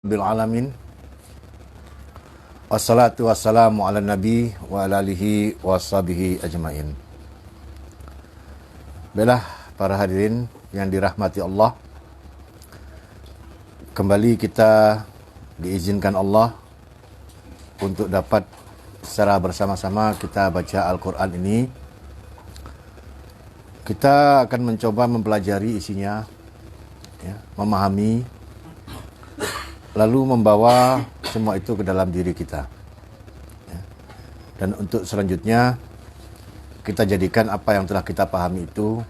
Bil alamin. Wassalatu wassalamu ala nabi wa ala alihi wa sahbihi ajmain. Baiklah para hadirin yang dirahmati Allah, kembali kita diizinkan Allah untuk dapat secara bersama-sama kita baca Al-Quran ini. Kita akan mencoba mempelajari isinya, memahami, lalu membawa semua itu ke dalam diri kita. Dan untuk selanjutnya, kita jadikan apa yang telah kita pahami itu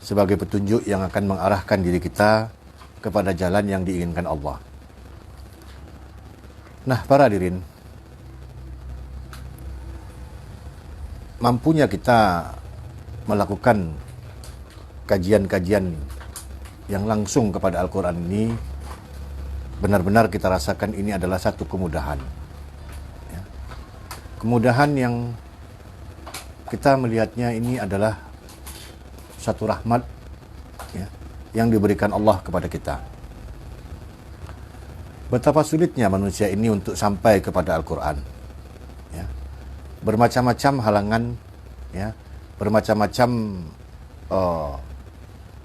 sebagai petunjuk yang akan mengarahkan diri kita kepada jalan yang diinginkan Allah. Nah, para hadirin, mampunya kita melakukan kajian-kajian yang langsung kepada Al-Quran ini, benar-benar kita rasakan ini adalah satu kemudahan. Kemudahan yang kita melihatnya ini adalah satu rahmat yang diberikan Allah kepada kita. Betapa sulitnya manusia ini untuk sampai kepada Al-Quran. Bermacam-macam halangan, bermacam-macam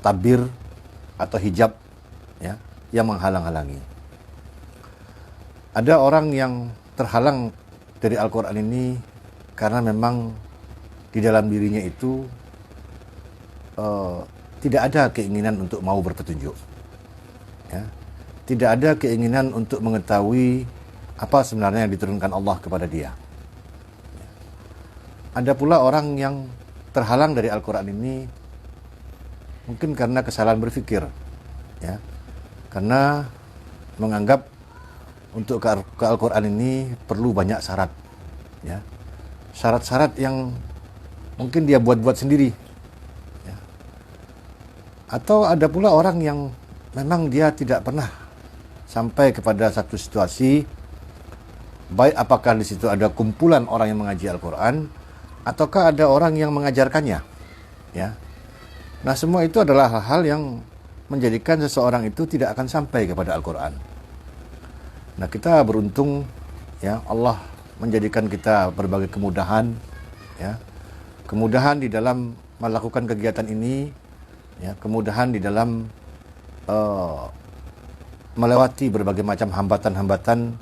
tabir atau hijab yang menghalang-halangi. Ada orang yang terhalang dari Al-Quran ini karena memang di dalam dirinya itu tidak ada keinginan untuk mau berpetunjuk. Tidak ada keinginan untuk mengetahui apa sebenarnya yang diturunkan Allah kepada dia. Ada pula orang yang terhalang dari Al-Quran ini mungkin karena kesalahan berpikir, karena menganggap untuk ke Al-Quran ini perlu banyak syarat, syarat-syarat yang mungkin dia buat-buat sendiri, Atau ada pula orang yang memang dia tidak pernah sampai kepada satu situasi, baik apakah di situ ada kumpulan orang yang mengaji Al-Quran, ataukah ada orang yang mengajarkannya, Nah, semua itu adalah hal-hal yang menjadikan seseorang itu tidak akan sampai kepada Al-Quran. Nah, kita beruntung, Allah menjadikan kita berbagai kemudahan, kemudahan di dalam melakukan kegiatan ini, kemudahan di dalam melewati berbagai macam hambatan-hambatan,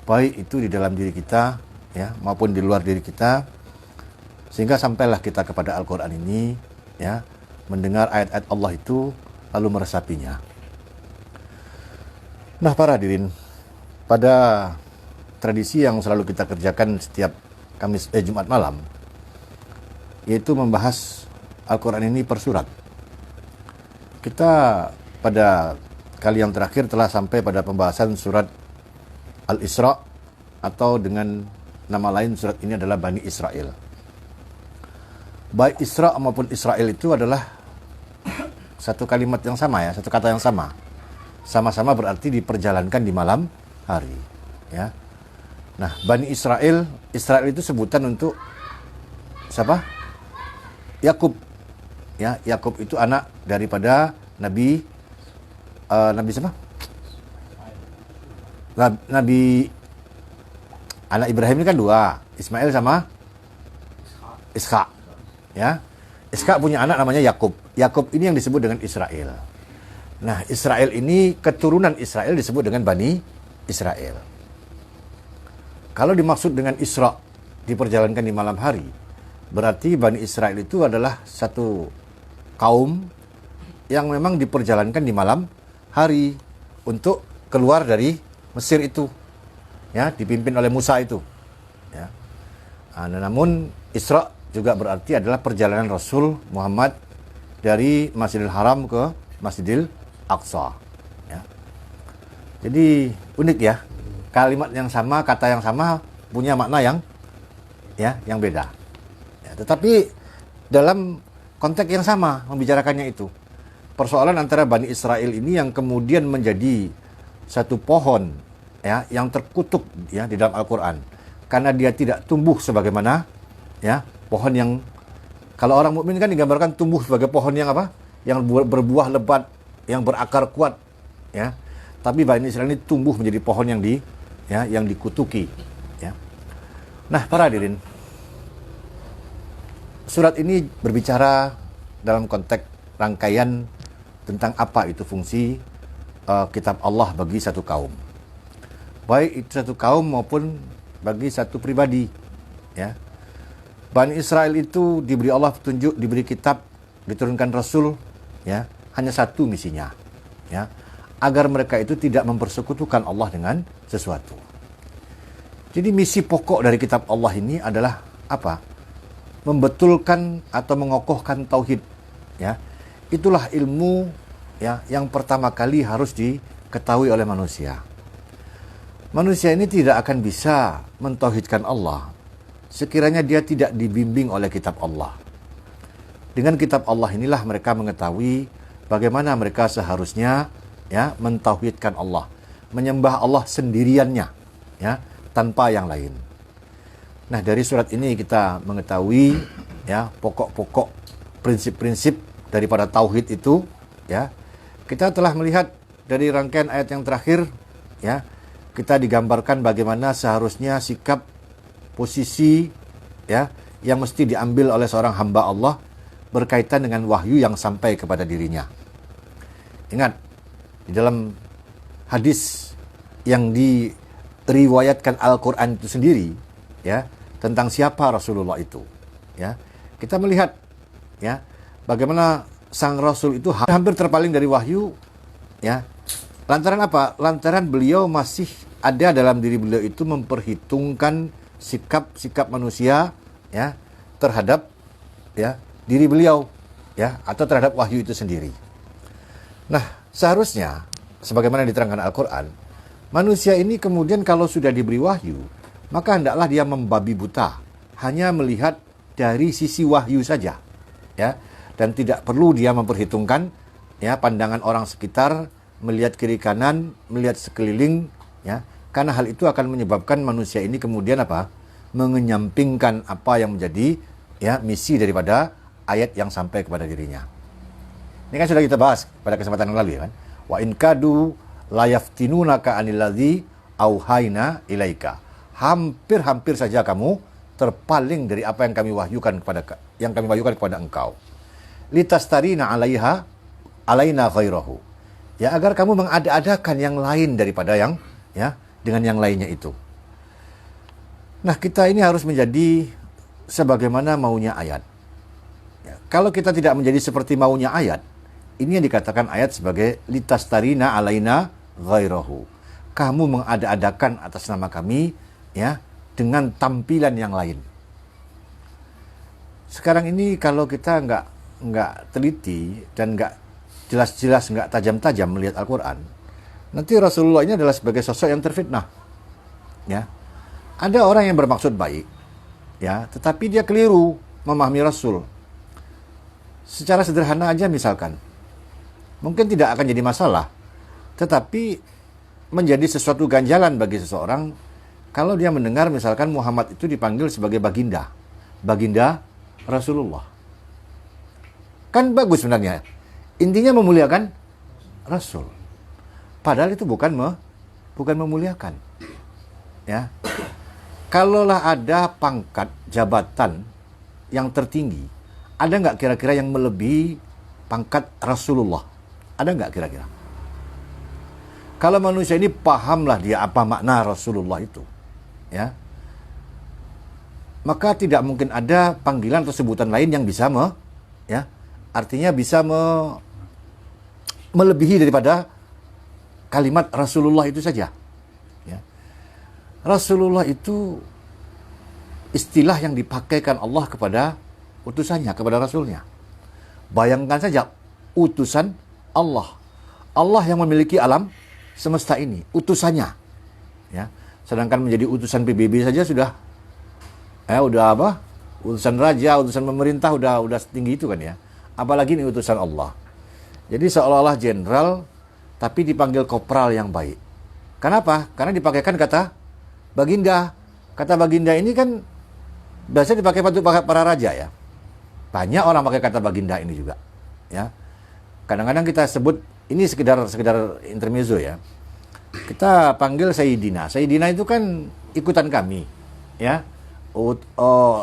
baik itu di dalam diri kita, maupun di luar diri kita, sehingga sampailah kita kepada Al-Quran ini, mendengar ayat-ayat Allah itu, lalu meresapinya. Nah, para hadirin, pada tradisi yang selalu kita kerjakan setiap Jumat malam, yaitu membahas Al-Quran ini per surat. Kita pada kali yang terakhir telah sampai pada pembahasan surat Al-Isra, atau dengan nama lain surat ini adalah Bani Israel. Baik Isra maupun Israel itu adalah satu kalimat yang sama, satu kata yang sama. Sama-sama berarti diperjalankan di malam hari, Nah, Bani Israel itu sebutan untuk siapa? Yakub, Yakub itu anak daripada Nabi siapa? Nabi anak Ibrahim ini kan dua, Ismail sama Ishak, Ishak punya anak namanya Yakub. Yakub ini yang disebut dengan Israel. Nah, Israel ini, keturunan Israel disebut dengan Bani Israel. Kalau dimaksud dengan Isra diperjalankan di malam hari, berarti Bani Israel itu adalah satu kaum yang memang diperjalankan di malam hari untuk keluar dari Mesir itu, dipimpin oleh Musa itu, namun Isra juga berarti adalah perjalanan Rasul Muhammad dari Masjidil Haram ke Masjidil Aqsa. Jadi unik, kalimat yang sama, kata yang sama, punya makna yang beda. Tetapi dalam konteks yang sama membicarakannya itu. Persoalan antara Bani Israel ini yang kemudian menjadi satu pohon yang terkutuk di dalam Al-Quran, karena dia tidak tumbuh sebagaimana pohon yang, kalau orang mukmin kan digambarkan tumbuh sebagai pohon yang apa? Yang berbuah lebat, yang berakar kuat, tapi Bani Israil ini tumbuh menjadi pohon yang dikutuki. Ya. Nah, para hadirin, surat ini berbicara dalam konteks rangkaian tentang apa itu fungsi kitab Allah bagi satu kaum. Baik itu satu kaum maupun bagi satu pribadi. Ya. Bani Israel itu diberi Allah petunjuk, diberi kitab, diturunkan Rasul, ya, hanya satu misinya, ya, agar mereka itu tidak mempersekutukan Allah dengan sesuatu. Jadi misi pokok dari kitab Allah ini adalah apa? Membetulkan atau mengokohkan tauhid, ya. Itulah ilmu, ya, yang pertama kali harus diketahui oleh manusia. Manusia ini tidak akan bisa mentauhidkan Allah sekiranya dia tidak dibimbing oleh kitab Allah. Dengan kitab Allah inilah mereka mengetahui bagaimana mereka seharusnya, ya, mentauhidkan Allah, menyembah Allah sendiriannya, ya, tanpa yang lain. Nah, dari surat ini kita mengetahui, ya, pokok-pokok prinsip-prinsip daripada tauhid itu, ya. Kita telah melihat dari rangkaian ayat yang terakhir, ya, kita digambarkan bagaimana seharusnya sikap, posisi, ya, yang mesti diambil oleh seorang hamba Allah berkaitan dengan wahyu yang sampai kepada dirinya. Ingat, di dalam hadis yang diriwayatkan Al-Quran itu sendiri, ya, tentang siapa Rasulullah itu, ya, kita melihat, ya, bagaimana sang Rasul itu hampir terpaling dari wahyu, ya. Lantaran apa? Lantaran beliau masih ada dalam diri beliau itu memperhitungkan sikap-sikap manusia, ya, terhadap, ya, diri beliau, ya, atau terhadap wahyu itu sendiri. Nah, seharusnya sebagaimana diterangkan Al-Quran, manusia ini kemudian kalau sudah diberi wahyu, maka hendaklah dia membabi buta, hanya melihat dari sisi wahyu saja, ya, dan tidak perlu dia memperhitungkan, ya, pandangan orang sekitar, melihat kiri kanan, melihat sekeliling, ya, karena hal itu akan menyebabkan manusia ini kemudian apa? Mengenyampingkan apa yang menjadi, ya, misi daripada ayat yang sampai kepada dirinya. Ini kan sudah kita bahas pada kesempatan yang lalu, ya kan? Wa in kadu la yaftinunaka 'anil ladzi auhayna ilaika. Hampir-hampir saja kamu terpaling dari apa yang kami wahyukan kepada engkau. Litastarina 'alaina ghairahu. Ya, agar kamu mengada-adakan yang lain daripada yang, ya, dengan yang lainnya itu. Nah, kita ini harus menjadi sebagaimana maunya ayat. Ya, kalau kita tidak menjadi seperti maunya ayat, ini yang dikatakan ayat sebagai litastarina alaina ghairahu. Kamu mengada-adakan atas nama kami, ya, dengan tampilan yang lain. Sekarang ini kalau kita nggak teliti dan nggak jelas-jelas, nggak tajam-tajam melihat Al-Quran, nanti Rasulullah ini adalah sebagai sosok yang terfitnah, ya. Ada orang yang bermaksud baik, ya, tetapi dia keliru memahami Rasul. Secara sederhana aja misalkan, mungkin tidak akan jadi masalah, tetapi menjadi sesuatu ganjalan bagi seseorang kalau dia mendengar misalkan Muhammad itu dipanggil sebagai baginda Rasulullah. Kan bagus sebenarnya, intinya memuliakan Rasul. Padahal itu bukan memuliakan, ya. Kalaulah ada pangkat jabatan yang tertinggi, ada nggak kira-kira yang melebihi pangkat Rasulullah? Ada nggak kira-kira? Kalau manusia ini pahamlah dia apa makna Rasulullah itu, ya, maka tidak mungkin ada panggilan atau sebutan lain yang bisa artinya bisa melebihi daripada kalimat Rasulullah itu saja. Ya. Rasulullah itu istilah yang dipakaikan Allah kepada utusannya, kepada Rasulnya. Bayangkan saja, utusan Allah. Allah yang memiliki alam semesta ini, utusannya. Ya. Sedangkan menjadi utusan PBB saja sudah utusan raja, utusan pemerintah udah setinggi itu kan, ya. Apalagi ini utusan Allah. Jadi seolah-olah jenderal tapi dipanggil kopral yang baik. Kenapa? Karena dipakaikan kata baginda. Kata baginda ini kan biasanya dipakai untuk para raja, ya. Banyak orang pakai kata baginda ini juga, ya. Kadang-kadang kita sebut ini sekedar intermezzo, ya. Kita panggil Sayyidina. Sayyidina itu kan ikutan kami, ya.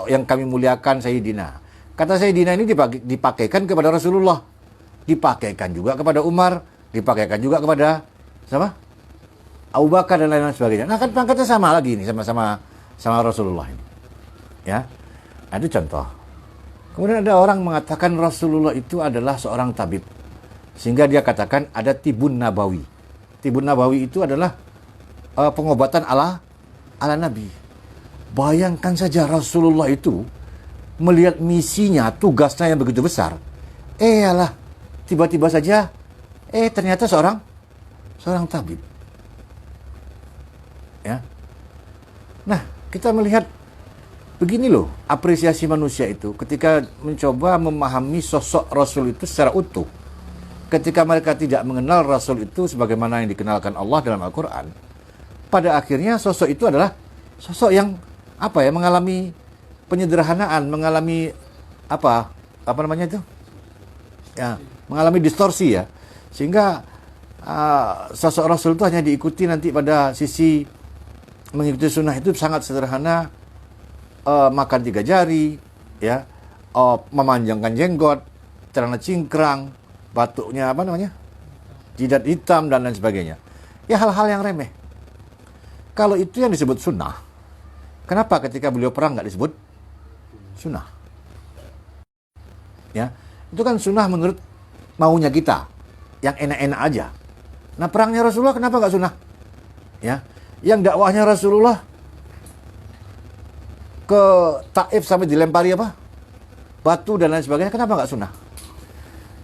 Yang kami muliakan Sayyidina. Kata Sayyidina ini dipakaikan kepada Rasulullah, dipakaikan juga kepada Umar, dipakaikan juga kepada siapa? Abu Bakar dan lain-lain sebagainya. Nah kan pangkatnya sama lagi ini, sama Rasulullah ini, ya. Nah, itu contoh. Kemudian ada orang mengatakan Rasulullah itu adalah seorang tabib, sehingga dia katakan ada tibun nabawi. Tibun nabawi itu adalah pengobatan ala Nabi. Bayangkan saja Rasulullah itu melihat misinya, tugasnya yang begitu besar. Alah, tiba-tiba saja ternyata seorang tabib. Ya. Nah, kita melihat begini loh, apresiasi manusia itu ketika mencoba memahami sosok Rasul itu secara utuh. Ketika mereka tidak mengenal Rasul itu sebagaimana yang dikenalkan Allah dalam Al-Quran, pada akhirnya sosok itu adalah sosok yang mengalami penyederhanaan, mengalami apa namanya itu, ya, mengalami distorsi ya, sehingga sosok Rasul itu hanya diikuti nanti pada sisi mengikuti sunnah itu sangat sederhana, makan 3 jari, ya, memanjangkan jenggot, celana cingkrang, batuknya jidat hitam dan lain sebagainya. Ya hal-hal yang remeh. Kalau itu yang disebut sunnah, kenapa ketika beliau perang nggak disebut sunnah? Ya, itu kan sunnah menurut maunya kita, yang enak-enak aja. Nah perangnya Rasulullah kenapa nggak sunnah? Ya, yang dakwahnya Rasulullah ke Taif sampai dilempari batu dan lain sebagainya, kenapa nggak sunnah?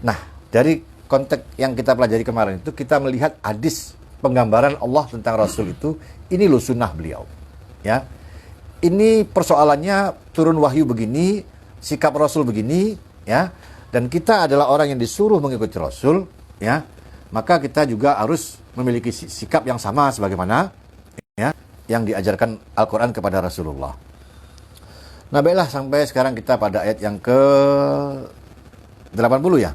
Nah, dari konteks yang kita pelajari kemarin itu, kita melihat hadis penggambaran Allah tentang Rasul itu, ini loh sunnah beliau. Ya, ini persoalannya turun wahyu begini, sikap Rasul begini, ya, dan kita adalah orang yang disuruh mengikuti Rasul, ya, maka kita juga harus memiliki sikap yang sama sebagaimana, ya, yang diajarkan Al-Quran kepada Rasulullah. Nah, baiklah, sampai sekarang kita pada ayat yang ke 80 ya.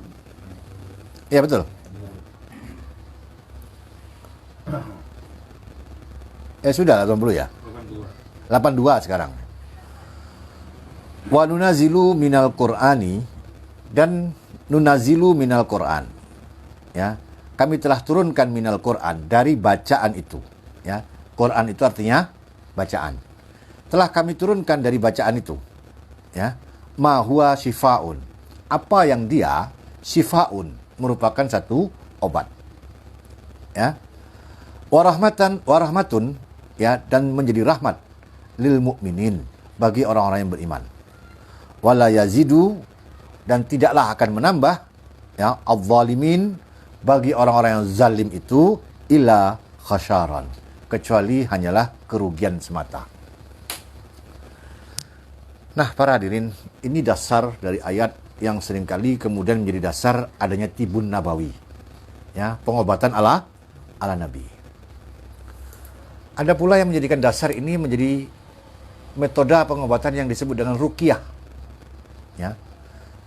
Iya betul. Sudah 80 ya. 82 sekarang. Wa nunazilu minal Qur'ani, dan nunazilu minal Qur'an. Ya, kami telah turunkan minal Qur'an, dari bacaan itu. Ya, Qur'an itu artinya bacaan. Telah kami turunkan dari bacaan itu. Ya, ma huwa shifaun. Apa yang dia shifaun, merupakan satu obat. Ya. Warahmatun, ya, dan menjadi rahmat lil mukminin, bagi orang-orang yang beriman. Wala yazidu, dan tidaklah akan menambah, ya, adh-dhalimin, bagi orang-orang yang zalim itu, illa khasyaran, kecuali hanyalah kerugian semata. Nah, para hadirin, ini dasar dari ayat yang seringkali kemudian menjadi dasar adanya tibun nabawi, ya, pengobatan ala Nabi. Ada pula yang menjadikan dasar ini menjadi metode pengobatan yang disebut dengan ruqyah, ya.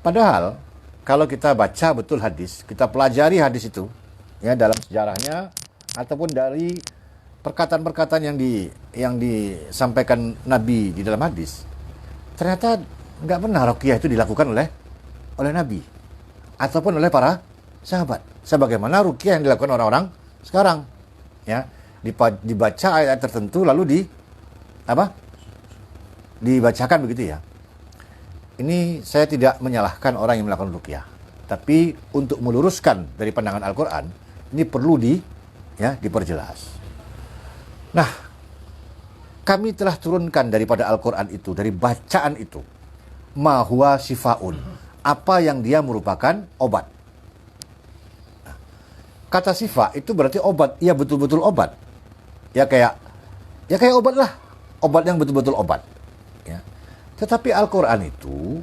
Padahal kalau kita baca betul hadis, kita pelajari hadis itu, ya, dalam sejarahnya ataupun dari perkataan-perkataan yang disampaikan Nabi di dalam hadis, ternyata nggak pernah ruqyah itu dilakukan oleh Nabi ataupun oleh para sahabat, sebagaimana ruqyah yang dilakukan orang-orang sekarang, ya, dibaca ayat tertentu lalu dibacakan begitu, ya. Ini saya tidak menyalahkan orang yang melakukan ruqyah, tapi untuk meluruskan dari pandangan Al-Quran, ini perlu diperjelas. Nah, kami telah turunkan daripada Al-Quran itu, dari bacaan itu, ma huwa shifaun, apa yang dia merupakan obat. Nah, kata sifa itu berarti obat, ya, betul-betul obat. Ya kayak obat lah, obat yang betul-betul obat. Ya. Tetapi Al-Quran itu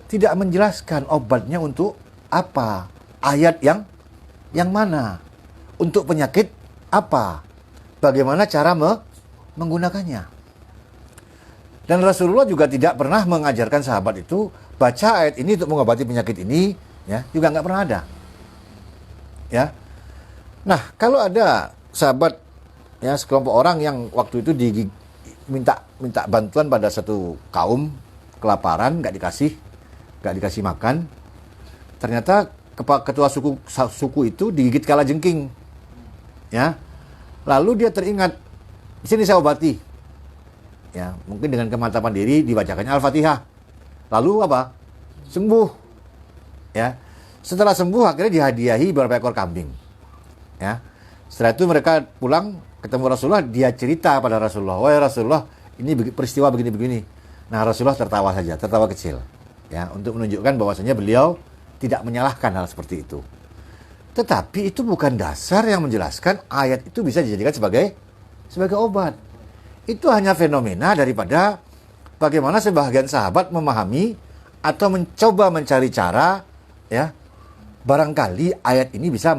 tidak menjelaskan obatnya untuk apa, ayat yang mana, untuk penyakit apa, bagaimana cara menggunakannya. Dan Rasulullah juga tidak pernah mengajarkan sahabat itu baca ayat ini untuk mengobati penyakit ini, ya, juga nggak pernah ada. Ya. Nah, kalau ada sahabat, ya, sekelompok orang yang waktu itu minta bantuan pada satu kaum kelaparan, nggak dikasih makan. Ternyata ketua suku itu digigit kalajengking, ya. Lalu dia teringat, di sini saya obati, ya, mungkin dengan kemantapan diri dibacakannya Al-Fatihah. Lalu apa? Sembuh, ya. Setelah sembuh akhirnya dihadiahi beberapa ekor kambing, ya. Setelah itu mereka pulang ketemu Rasulullah, dia cerita pada Rasulullah, wahai Rasulullah, ini peristiwa begini-begini. Nah, Rasulullah tertawa saja, tertawa kecil, ya, untuk menunjukkan bahwasanya beliau tidak menyalahkan hal seperti itu. Tetapi itu bukan dasar yang menjelaskan ayat itu bisa dijadikan sebagai obat. Itu hanya fenomena daripada bagaimana sebagian sahabat memahami atau mencoba mencari cara, ya, barangkali ayat ini bisa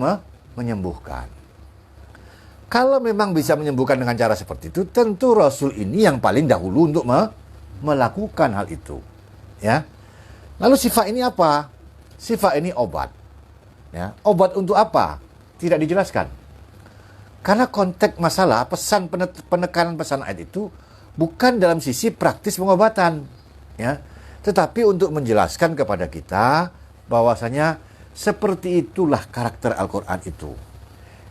menyembuhkan. Kalau memang bisa menyembuhkan dengan cara seperti itu, tentu Rasul ini yang paling dahulu untuk melakukan hal itu, ya. Lalu sifat ini apa? Sifat ini obat, ya. Obat untuk apa? Tidak dijelaskan. Karena konteks masalah penekanan pesan ayat itu bukan dalam sisi praktis pengobatan, ya, tetapi untuk menjelaskan kepada kita bahwasanya seperti itulah karakter Al-Quran itu.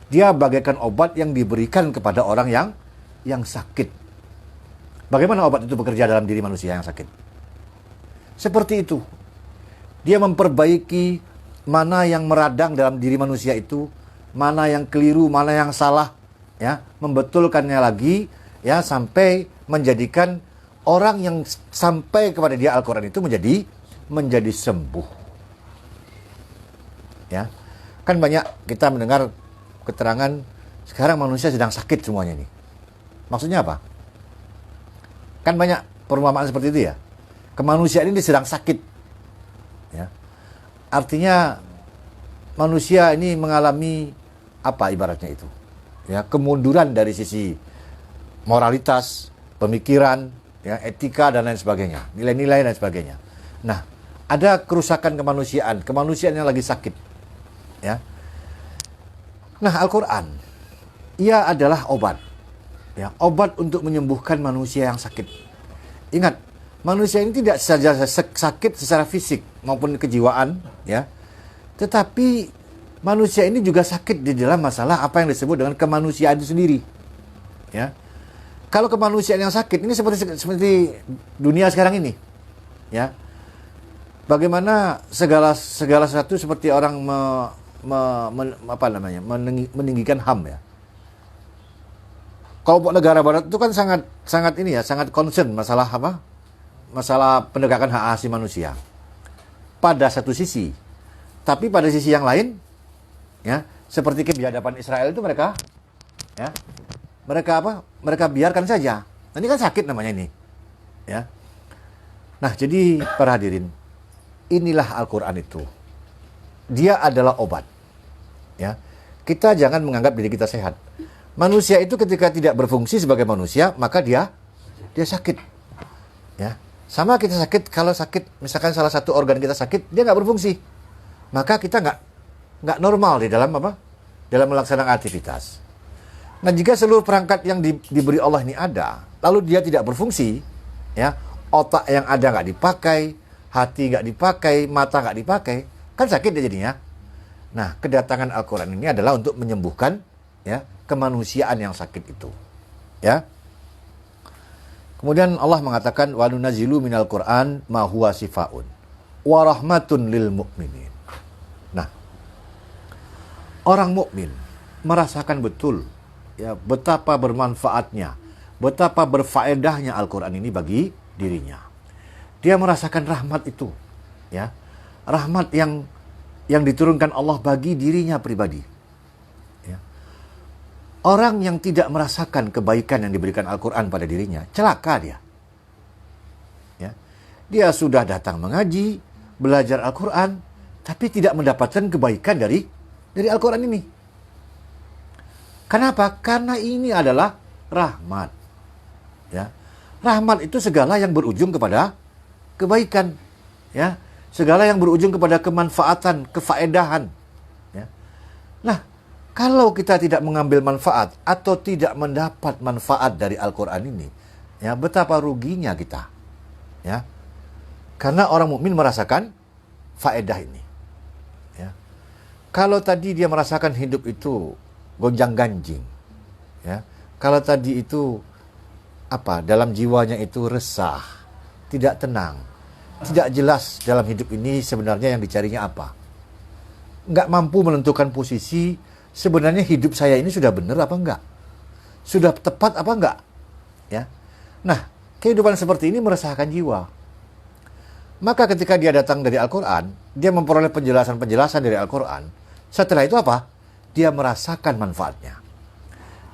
Dia bagaikan obat yang diberikan kepada orang yang sakit. Bagaimana obat itu bekerja dalam diri manusia yang sakit? Seperti itu. Dia memperbaiki mana yang meradang dalam diri manusia itu, mana yang keliru, mana yang salah, ya, membetulkannya lagi, ya, sampai menjadikan orang yang sampai kepada dia Al-Quran itu menjadi sembuh. Ya. Kan banyak kita mendengar keterangan sekarang manusia sedang sakit semuanya nih. Maksudnya apa? Kan banyak perumpamaan seperti itu, ya. Kemanusiaan ini sedang sakit. Ya. Artinya manusia ini mengalami apa ibaratnya itu? Ya, kemunduran dari sisi moralitas, pemikiran, ya, etika dan lain sebagainya, nilai-nilai dan sebagainya. Nah, ada kerusakan kemanusiaan yang lagi sakit, ya. Nah, Al-Quran, ia adalah obat, ya, obat untuk menyembuhkan manusia yang sakit. Ingat, manusia ini tidak saja sakit secara fisik maupun kejiwaan, ya, tetapi manusia ini juga sakit di dalam masalah apa yang disebut dengan kemanusiaan itu sendiri, ya. Kalau kemanusiaan yang sakit ini seperti dunia sekarang ini, ya. Bagaimana segala sesuatu seperti orang meninggikan HAM, ya. Kelompok negara barat itu kan sangat concern masalah apa? Masalah penegakan hak asasi manusia. Pada satu sisi, tapi pada sisi yang lain, ya, seperti kebiadaban Israel itu mereka biarkan saja. Ini kan sakit namanya ini, ya. Nah, jadi para hadirin, inilah Al-Quran itu. Dia adalah obat, ya. Kita jangan menganggap diri kita sehat. Manusia itu ketika tidak berfungsi sebagai manusia, maka dia sakit, ya. Sama kita sakit, kalau sakit misalkan salah satu organ kita sakit, dia nggak berfungsi, maka kita nggak normal di dalam dalam melaksanakan aktivitas. Nah, jika seluruh perangkat yang diberi Allah ini ada, lalu dia tidak berfungsi, ya, otak yang ada nggak dipakai, hati nggak dipakai, mata nggak dipakai, kan sakit dia jadinya. Nah, kedatangan Al-Quran ini adalah untuk menyembuhkan, ya, kemanusiaan yang sakit itu, ya. Kemudian Allah mengatakan wa nunazzilu minal Qur'an ma huwa sifaun wa rahmatun lil mu'minin. Nah, orang mukmin merasakan betul, ya, betapa bermanfaatnya, betapa berfaedahnya Al-Quran ini bagi dirinya. Dia merasakan rahmat itu, ya, rahmat yang diturunkan Allah bagi dirinya pribadi. Ya. Orang yang tidak merasakan kebaikan yang diberikan Al-Quran pada dirinya, celaka dia. Ya. Dia sudah datang mengaji, belajar Al-Quran, tapi tidak mendapatkan kebaikan dari Al-Quran ini. Kenapa? Karena ini adalah rahmat. Ya. Rahmat itu segala yang berujung kepada kebaikan, ya. Segala yang berujung kepada kemanfaatan, kefaedahan, ya. Nah, Kalau kita tidak mengambil manfaat atau tidak mendapat manfaat dari Al-Quran ini, ya betapa ruginya kita. Ya, karena orang mukmin merasakan faedah ini. Ya. Kalau tadi dia merasakan hidup itu gonjang-ganjing, ya. Kalau tadi itu dalam jiwanya itu resah, tidak tenang, tidak jelas dalam hidup ini sebenarnya yang dicarinya apa. Nggak mampu menentukan posisi, sebenarnya hidup saya ini sudah benar apa enggak? Sudah tepat apa enggak? Ya. Nah, kehidupan seperti ini meresahkan jiwa. Maka ketika dia datang dari Al-Quran, dia memperoleh penjelasan-penjelasan dari Al-Quran. Setelah itu apa? Dia merasakan manfaatnya.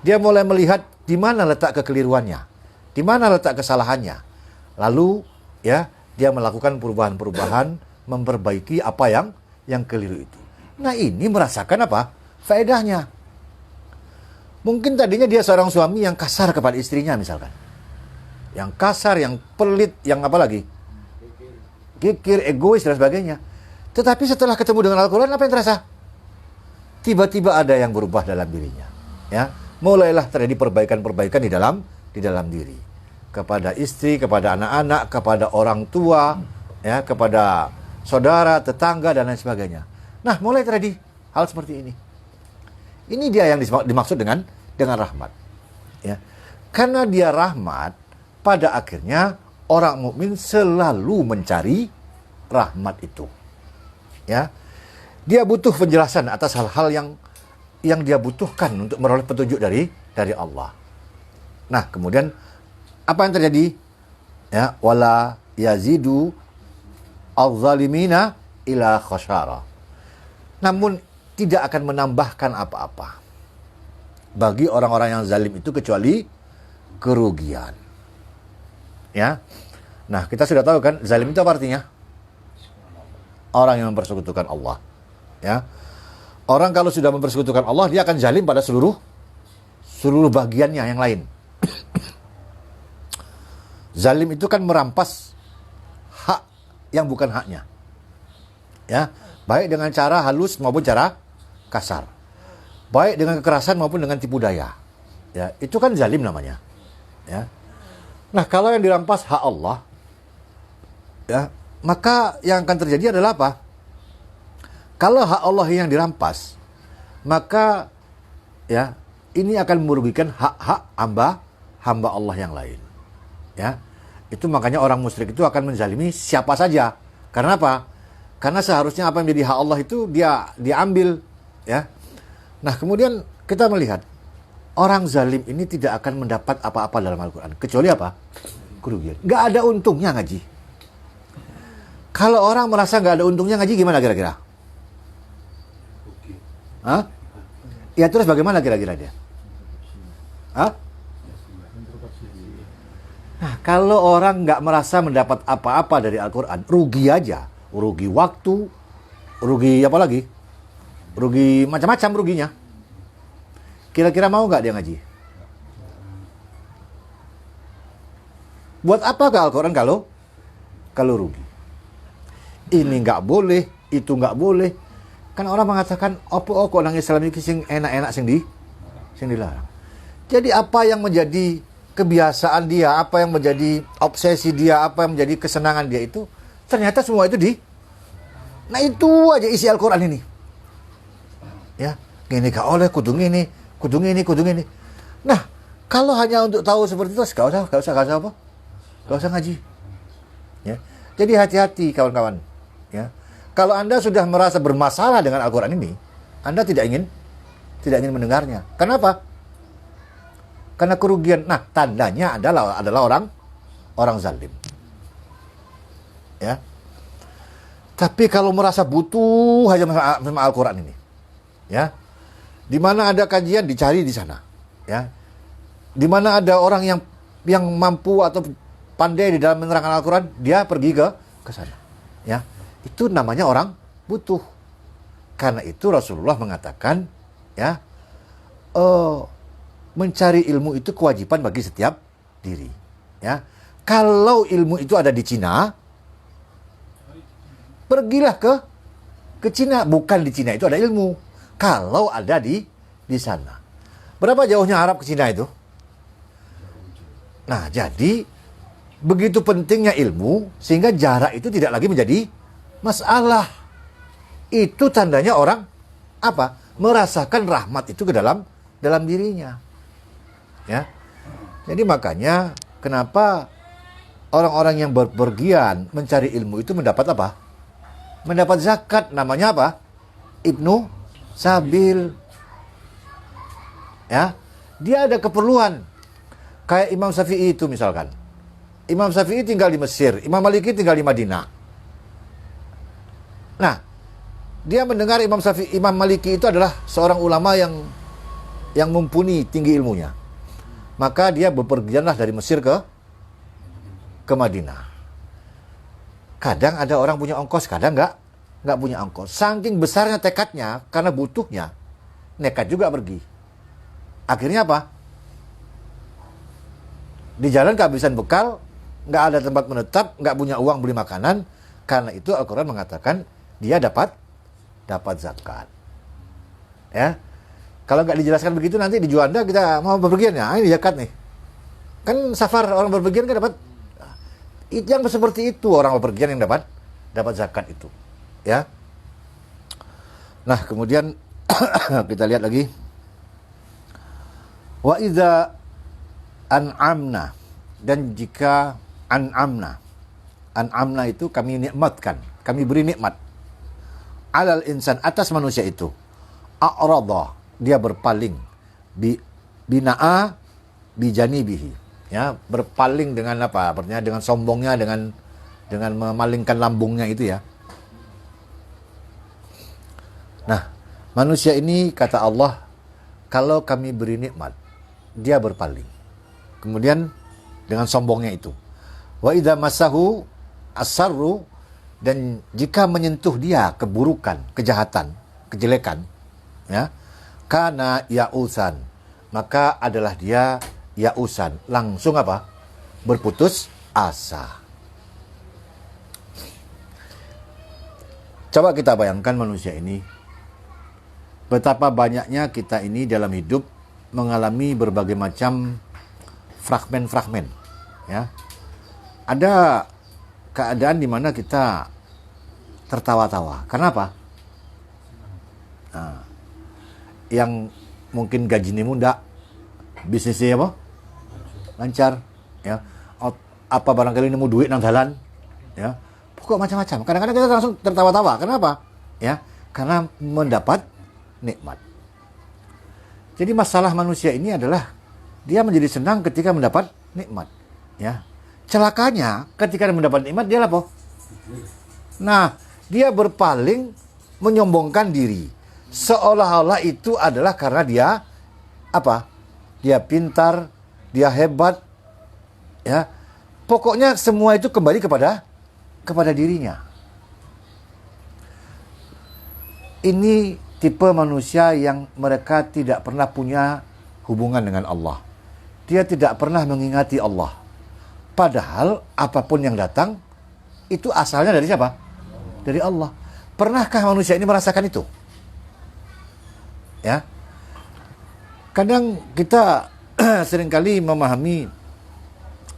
Dia mulai melihat di mana letak kekeliruannya, di mana letak kesalahannya. Lalu ya, dia melakukan perubahan-perubahan, memperbaiki apa yang keliru itu. Nah, ini merasakan apa? Faedahnya. Mungkin tadinya dia seorang suami yang kasar kepada istrinya misalkan. Yang kasar, yang pelit, yang apa lagi? Kikir, egois dan sebagainya. Tetapi setelah ketemu dengan Al-Quran, apa yang terasa? Tiba-tiba ada yang berubah dalam dirinya. Ya, mulailah terjadi perbaikan-perbaikan di dalam diri. Kepada istri, kepada anak-anak, kepada orang tua, ya, kepada saudara, tetangga dan lain sebagainya. Nah, mulai terjadi hal seperti ini. Ini dia yang dimaksud dengan rahmat. Ya. Karena dia rahmat, pada akhirnya orang mukmin selalu mencari rahmat itu. Ya. Dia butuh penjelasan atas hal-hal yang dia butuhkan untuk meroleh petunjuk dari Allah. Nah, kemudian apa yang terjadi? Ya, wala yazidu al-zalimina ila khasara. Namun tidak akan menambahkan apa-apa bagi orang-orang yang zalim itu kecuali kerugian. Ya. Nah, kita sudah tahu kan zalim itu apa artinya? Orang yang mempersekutukan Allah. Ya. Orang kalau sudah mempersekutukan Allah, dia akan zalim pada seluruh bagiannya yang lain. Zalim itu kan merampas hak yang bukan haknya. Ya. Baik dengan cara halus maupun cara kasar. Baik dengan kekerasan maupun dengan tipu daya. Ya, itu kan zalim namanya. Ya. Nah, kalau yang dirampas hak Allah, ya, maka yang akan terjadi adalah apa? Kalau hak Allah yang dirampas, maka ya, ini akan merugikan hak-hak hamba Allah yang lain. Ya. Itu makanya orang musyrik itu akan menzalimi siapa saja. Karena apa? Karena seharusnya apa yang menjadi hak Allah itu dia ambil, ya. Nah, kemudian kita melihat orang zalim ini tidak akan mendapat apa-apa dalam Al-Quran kecuali apa? Kerugian. Nggak ada untungnya ngaji. Kalau orang merasa nggak ada untungnya ngaji, gimana kira-kira? Hah? Ya terus bagaimana kira-kira dia? Hah? Nah, kalau orang nggak merasa mendapat apa-apa dari Al-Quran, rugi aja. Rugi waktu, rugi apa lagi? Rugi macam-macam ruginya. Kira-kira mau nggak dia ngaji? Buat apa ke Al-Quran kalau rugi? Ini nggak boleh, itu nggak boleh. Kan orang mengatakan, apa orang Islam ini sing enak-enak sing dilarang. Jadi apa yang menjadi kebiasaan dia, apa yang menjadi obsesi dia, apa yang menjadi kesenangan dia itu, ternyata semua itu nah itu aja isi Al-Quran ini. Ya, gini gak oleh, kudu ini. Nah, kalau hanya untuk tahu seperti itu, gak usah ngaji. Ya. Jadi hati-hati kawan-kawan. Ya. Kalau Anda sudah merasa bermasalah dengan Al-Quran ini, Anda tidak ingin mendengarnya. Kenapa? Karena kerugian. Nah, tandanya adalah orang zalim. Ya. Tapi kalau merasa butuh aja sama Al-Quran ini, ya, di mana ada kajian dicari di sana, ya, di mana ada orang yang mampu atau pandai di dalam menerangkan Al-Quran, dia pergi ke sana, ya, itu namanya orang butuh. Karena itu Rasulullah mengatakan, ya, mencari ilmu itu kewajiban bagi setiap diri, ya. Kalau ilmu itu ada di Cina, pergilah ke Cina. Bukan di Cina itu ada ilmu. Kalau ada di di sana. Berapa jauhnya Arab ke Cina itu? Nah, jadi begitu pentingnya ilmu sehingga jarak itu tidak lagi menjadi masalah. Itu tandanya orang apa? Merasakan rahmat itu ke dalam dirinya. Ya. Jadi makanya kenapa orang-orang yang berpergian mencari ilmu itu mendapat apa? Mendapat zakat, namanya apa? Ibnu Sabil. Ya. Dia ada keperluan. Kayak Imam Syafi'i itu misalkan. Imam Syafi'i tinggal di Mesir, Imam Maliki tinggal di Madinah. Nah, dia mendengar Imam Maliki itu adalah seorang ulama yang mumpuni tinggi ilmunya. Maka dia bepergianlah dari Mesir ke Madinah. Kadang ada orang punya ongkos, kadang nggak punya ongkos. Saking besarnya tekadnya, karena butuhnya, nekat juga pergi. Akhirnya apa? Di jalan kehabisan bekal, nggak ada tempat menetap, nggak punya uang beli makanan. Karena itu Al-Quran mengatakan dia dapat zakat. Ya, kalau nggak dijelaskan begitu nanti di Juanda kita mau berpergian ya, ini zakat nih. Kan safar orang berpergian kan dapat. Yang seperti itu orang berpergian yang dapat zakat itu. Ya. Nah kemudian kita lihat lagi. Wa idza an'amna, dan jika an'amna itu kami nikmatkan, kami beri nikmat alal insan, atas manusia itu, a'rada, dia berpaling, bina'a bijanibihi, ya, berpaling dengan apa? Artinya dengan sombongnya, dengan memalingkan lambungnya itu ya. Nah, manusia ini kata Allah, kalau kami beri nikmat, dia berpaling. Kemudian dengan sombongnya itu. Wa idza masahu asarru, dan jika menyentuh dia keburukan, kejahatan, kejelekan, ya, kana ya'usan, maka adalah dia ya'usan, langsung apa? Berputus asa. Coba kita bayangkan manusia ini, betapa banyaknya kita ini dalam hidup mengalami berbagai macam fragmen-fragmen, ya. Ada keadaan di mana kita tertawa-tawa. Kenapa? Nah, yang mungkin gajinya muda, bisnisnya apa? Lancar, ya. Apa barangkali nemu duit nang dalan, ya. Pokok macam-macam. Kadang-kadang kita langsung tertawa-tawa. Kenapa? Ya, karena mendapat nikmat. Jadi masalah manusia ini adalah dia menjadi senang ketika mendapat nikmat, ya. Celakanya ketika mendapat nikmat dia apa? Nah, dia berpaling, menyombongkan diri, seolah-olah itu adalah karena dia apa? Dia pintar, dia hebat, ya. Pokoknya semua itu kembali kepada dirinya. Ini tipe manusia yang mereka tidak pernah punya hubungan dengan Allah. Dia tidak pernah mengingati Allah. Padahal apapun yang datang itu asalnya dari siapa? Dari Allah. Pernahkah manusia ini merasakan itu? Ya. Kadang kita seringkali memahami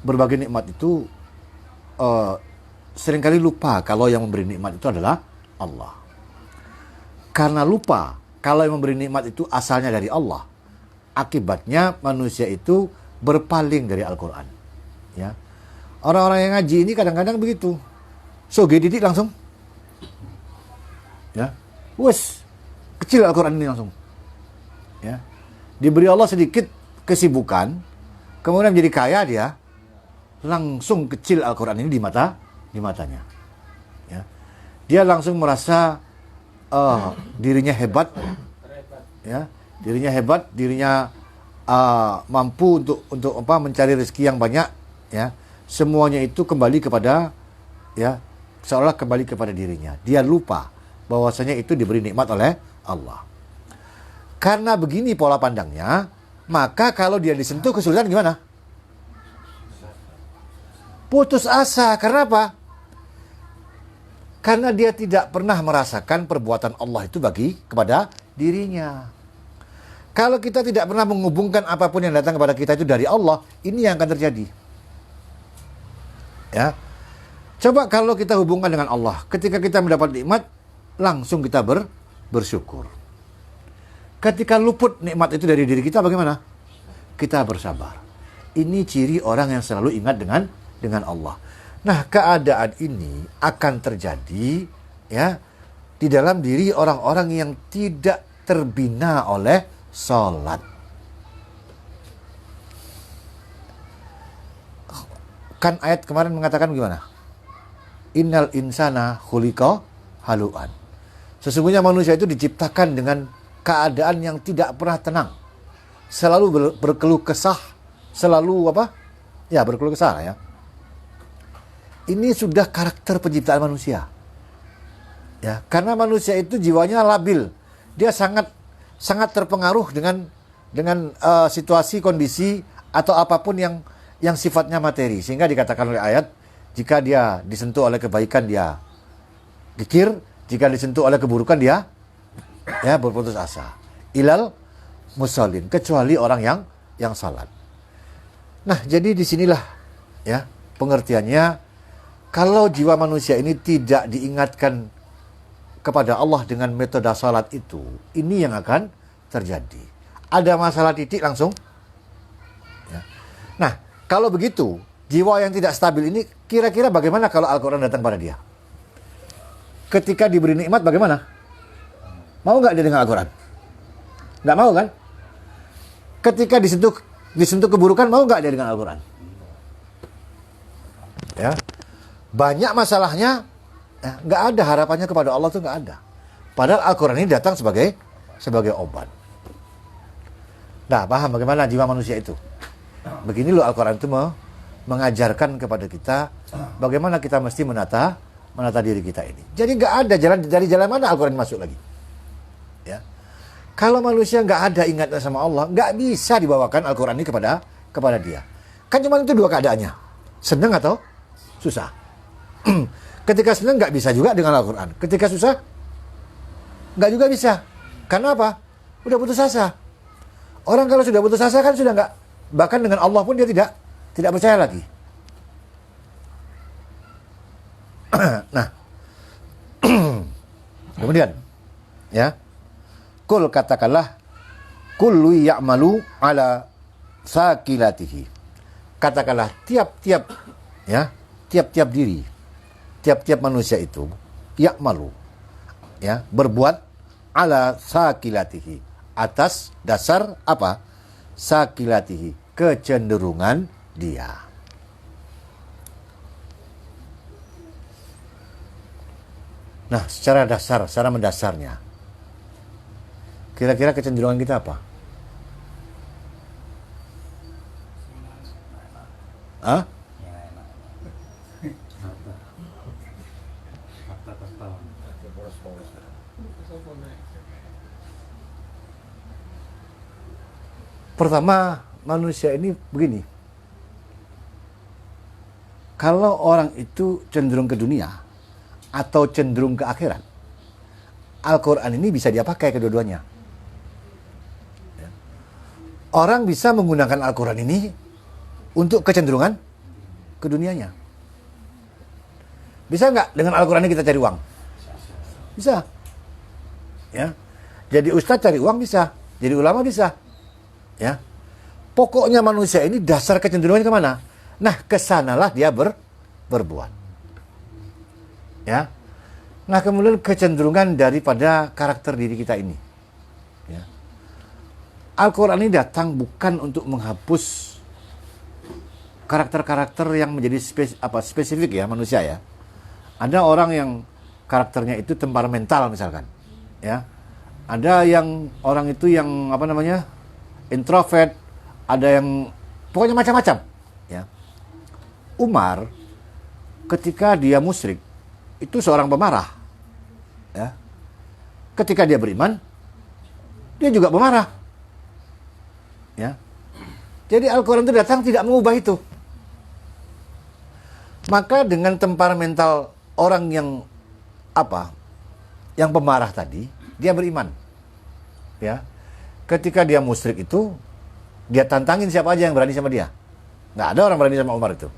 berbagai nikmat itu, seringkali lupa kalau yang memberi nikmat itu adalah Allah. Karena lupa kalau yang memberi nikmat itu asalnya dari Allah, akibatnya manusia itu berpaling dari Al-Quran. Ya. Orang-orang yang ngaji ini kadang-kadang begitu. Didik langsung. Ya. Wes, kecil Al-Quran ini langsung. Ya. Diberi Allah sedikit kesibukan, kemudian menjadi kaya dia, langsung kecil Al-Quran ini di matanya. Ya. Dia langsung merasa dirinya hebat, ya, dirinya mampu untuk mencari rezeki yang banyak, ya. Semuanya itu kembali kepada, ya, seolah kembali kepada dirinya. Dia lupa bahwasanya itu diberi nikmat oleh Allah. Karena begini pola pandangnya, maka kalau dia disentuh kesulitan gimana? Putus asa. Karena apa? Karena dia tidak pernah merasakan perbuatan Allah itu kepada dirinya. Kalau kita tidak pernah menghubungkan apapun yang datang kepada kita itu dari Allah, ini yang akan terjadi. Ya. Coba kalau kita hubungkan dengan Allah, ketika kita mendapat nikmat, langsung kita bersyukur. Ketika luput nikmat itu dari diri kita, bagaimana? Kita bersabar. Ini ciri orang yang selalu ingat dengan Allah. Nah, keadaan ini akan terjadi ya di dalam diri orang-orang yang tidak terbina oleh salat. Kan ayat kemarin mengatakan gimana? Innal insana khuliqa haluan. Sesungguhnya manusia itu diciptakan dengan keadaan yang tidak pernah tenang. Selalu berkeluh kesah, selalu apa? Ya, berkeluh kesah ya. Ini sudah karakter penciptaan manusia. Ya, karena manusia itu jiwanya labil. Dia sangat terpengaruh dengan situasi, kondisi atau apapun yang sifatnya materi. Sehingga dikatakan oleh ayat, jika dia disentuh oleh kebaikan dia gigir, jika disentuh oleh keburukan dia ya berputus asa. Ilal musallin, kecuali orang yang salat. Nah, jadi disinilah ya pengertiannya, kalau jiwa manusia ini tidak diingatkan kepada Allah dengan metode salat itu, ini yang akan terjadi. Ada masalah titik langsung. Ya. Nah, kalau begitu, jiwa yang tidak stabil ini kira-kira bagaimana kalau Al-Quran datang pada dia? Ketika diberi nikmat bagaimana? Mau nggak dia dengan Al-Quran? Nggak mau kan? Ketika disentuh keburukan, mau nggak dia dengan Al-Quran? Ya, banyak masalahnya. Nggak ada harapannya kepada Allah tuh nggak ada. Padahal Al-Quran ini datang sebagai obat. Nah, paham bagaimana jiwa manusia itu? Begini loh Al-Quran itu mengajarkan kepada kita bagaimana kita mesti menata diri kita ini. Jadi nggak ada dari jalan mana Al-Quran masuk lagi. Ya. Kalau manusia nggak ada ingatnya sama Allah, nggak bisa dibawakan Al-Quran ini kepada dia. Kan cuma itu dua keadaannya. Senang atau susah. Ketika senang nggak bisa juga dengan Al-Quran. Ketika susah, nggak juga bisa. Karena apa? Udah putus asa. Orang kalau sudah putus asa kan sudah nggak, bahkan dengan Allah pun dia tidak percaya lagi. Nah, kemudian, ya, kul katakanlah, kullu ya'malu ala sakilatihi. Katakanlah tiap-tiap diri, tiap-tiap manusia itu ya'malu, ya, berbuat ala sakilatihi, atas dasar apa? Sakilatihi, kecenderungan dia. Nah, secara mendasarnya, kira-kira kecenderungan kita apa? Hah? Pertama, manusia ini begini. Kalau orang itu cenderung ke dunia atau cenderung ke akhirat, Al-Quran ini bisa dia pakai kedua-duanya. Orang bisa menggunakan Al-Quran ini untuk kecenderungan ke dunianya. Bisa nggak dengan Al-Quran ini kita cari uang? Bisa. Ya. Jadi ustadz cari uang bisa. Jadi ulama bisa. Ya. Pokoknya manusia ini dasar kecenderungannya kemana? Nah, kesanalah dia berbuat. Ya. Nah, kemudian kecenderungan daripada karakter diri kita ini. Ya. Al-Quran ini datang bukan untuk menghapus karakter-karakter yang menjadi spesifik ya manusia ya. Ada orang yang karakternya itu temperamental misalkan. Ya. Ada yang orang itu yang introvert, ada yang pokoknya macam-macam. Ya. Umar ketika dia musyrik itu seorang pemarah. Ya. Ketika dia beriman, dia juga pemarah. Ya. Jadi Al-Quran itu datang tidak mengubah itu. Maka dengan temperamental orang yang yang pemarah tadi, dia beriman. Ya. ketika dia musyrik itu, dia tantangin siapa aja yang berani sama dia. Nggak ada orang berani sama Umar itu.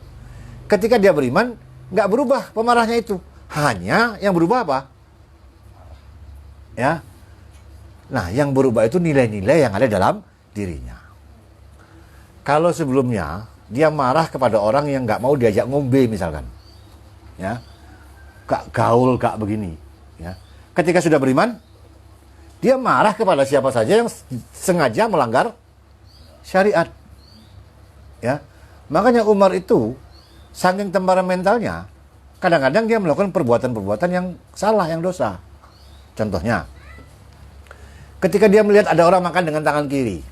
Ketika dia beriman, nggak berubah pemarahnya itu. Hanya yang berubah apa? Ya. Nah, yang berubah itu nilai-nilai yang ada dalam dirinya. Kalau sebelumnya dia marah kepada orang yang nggak mau diajak ngombe misalkan, ya, gak gaul, gak begini, ya. Ketika sudah beriman, dia marah kepada siapa saja yang sengaja melanggar syariat, ya. Makanya Umar itu saking temperamentalnya, kadang-kadang dia melakukan perbuatan-perbuatan yang salah, yang dosa. Contohnya, ketika dia melihat ada orang makan dengan tangan kiri,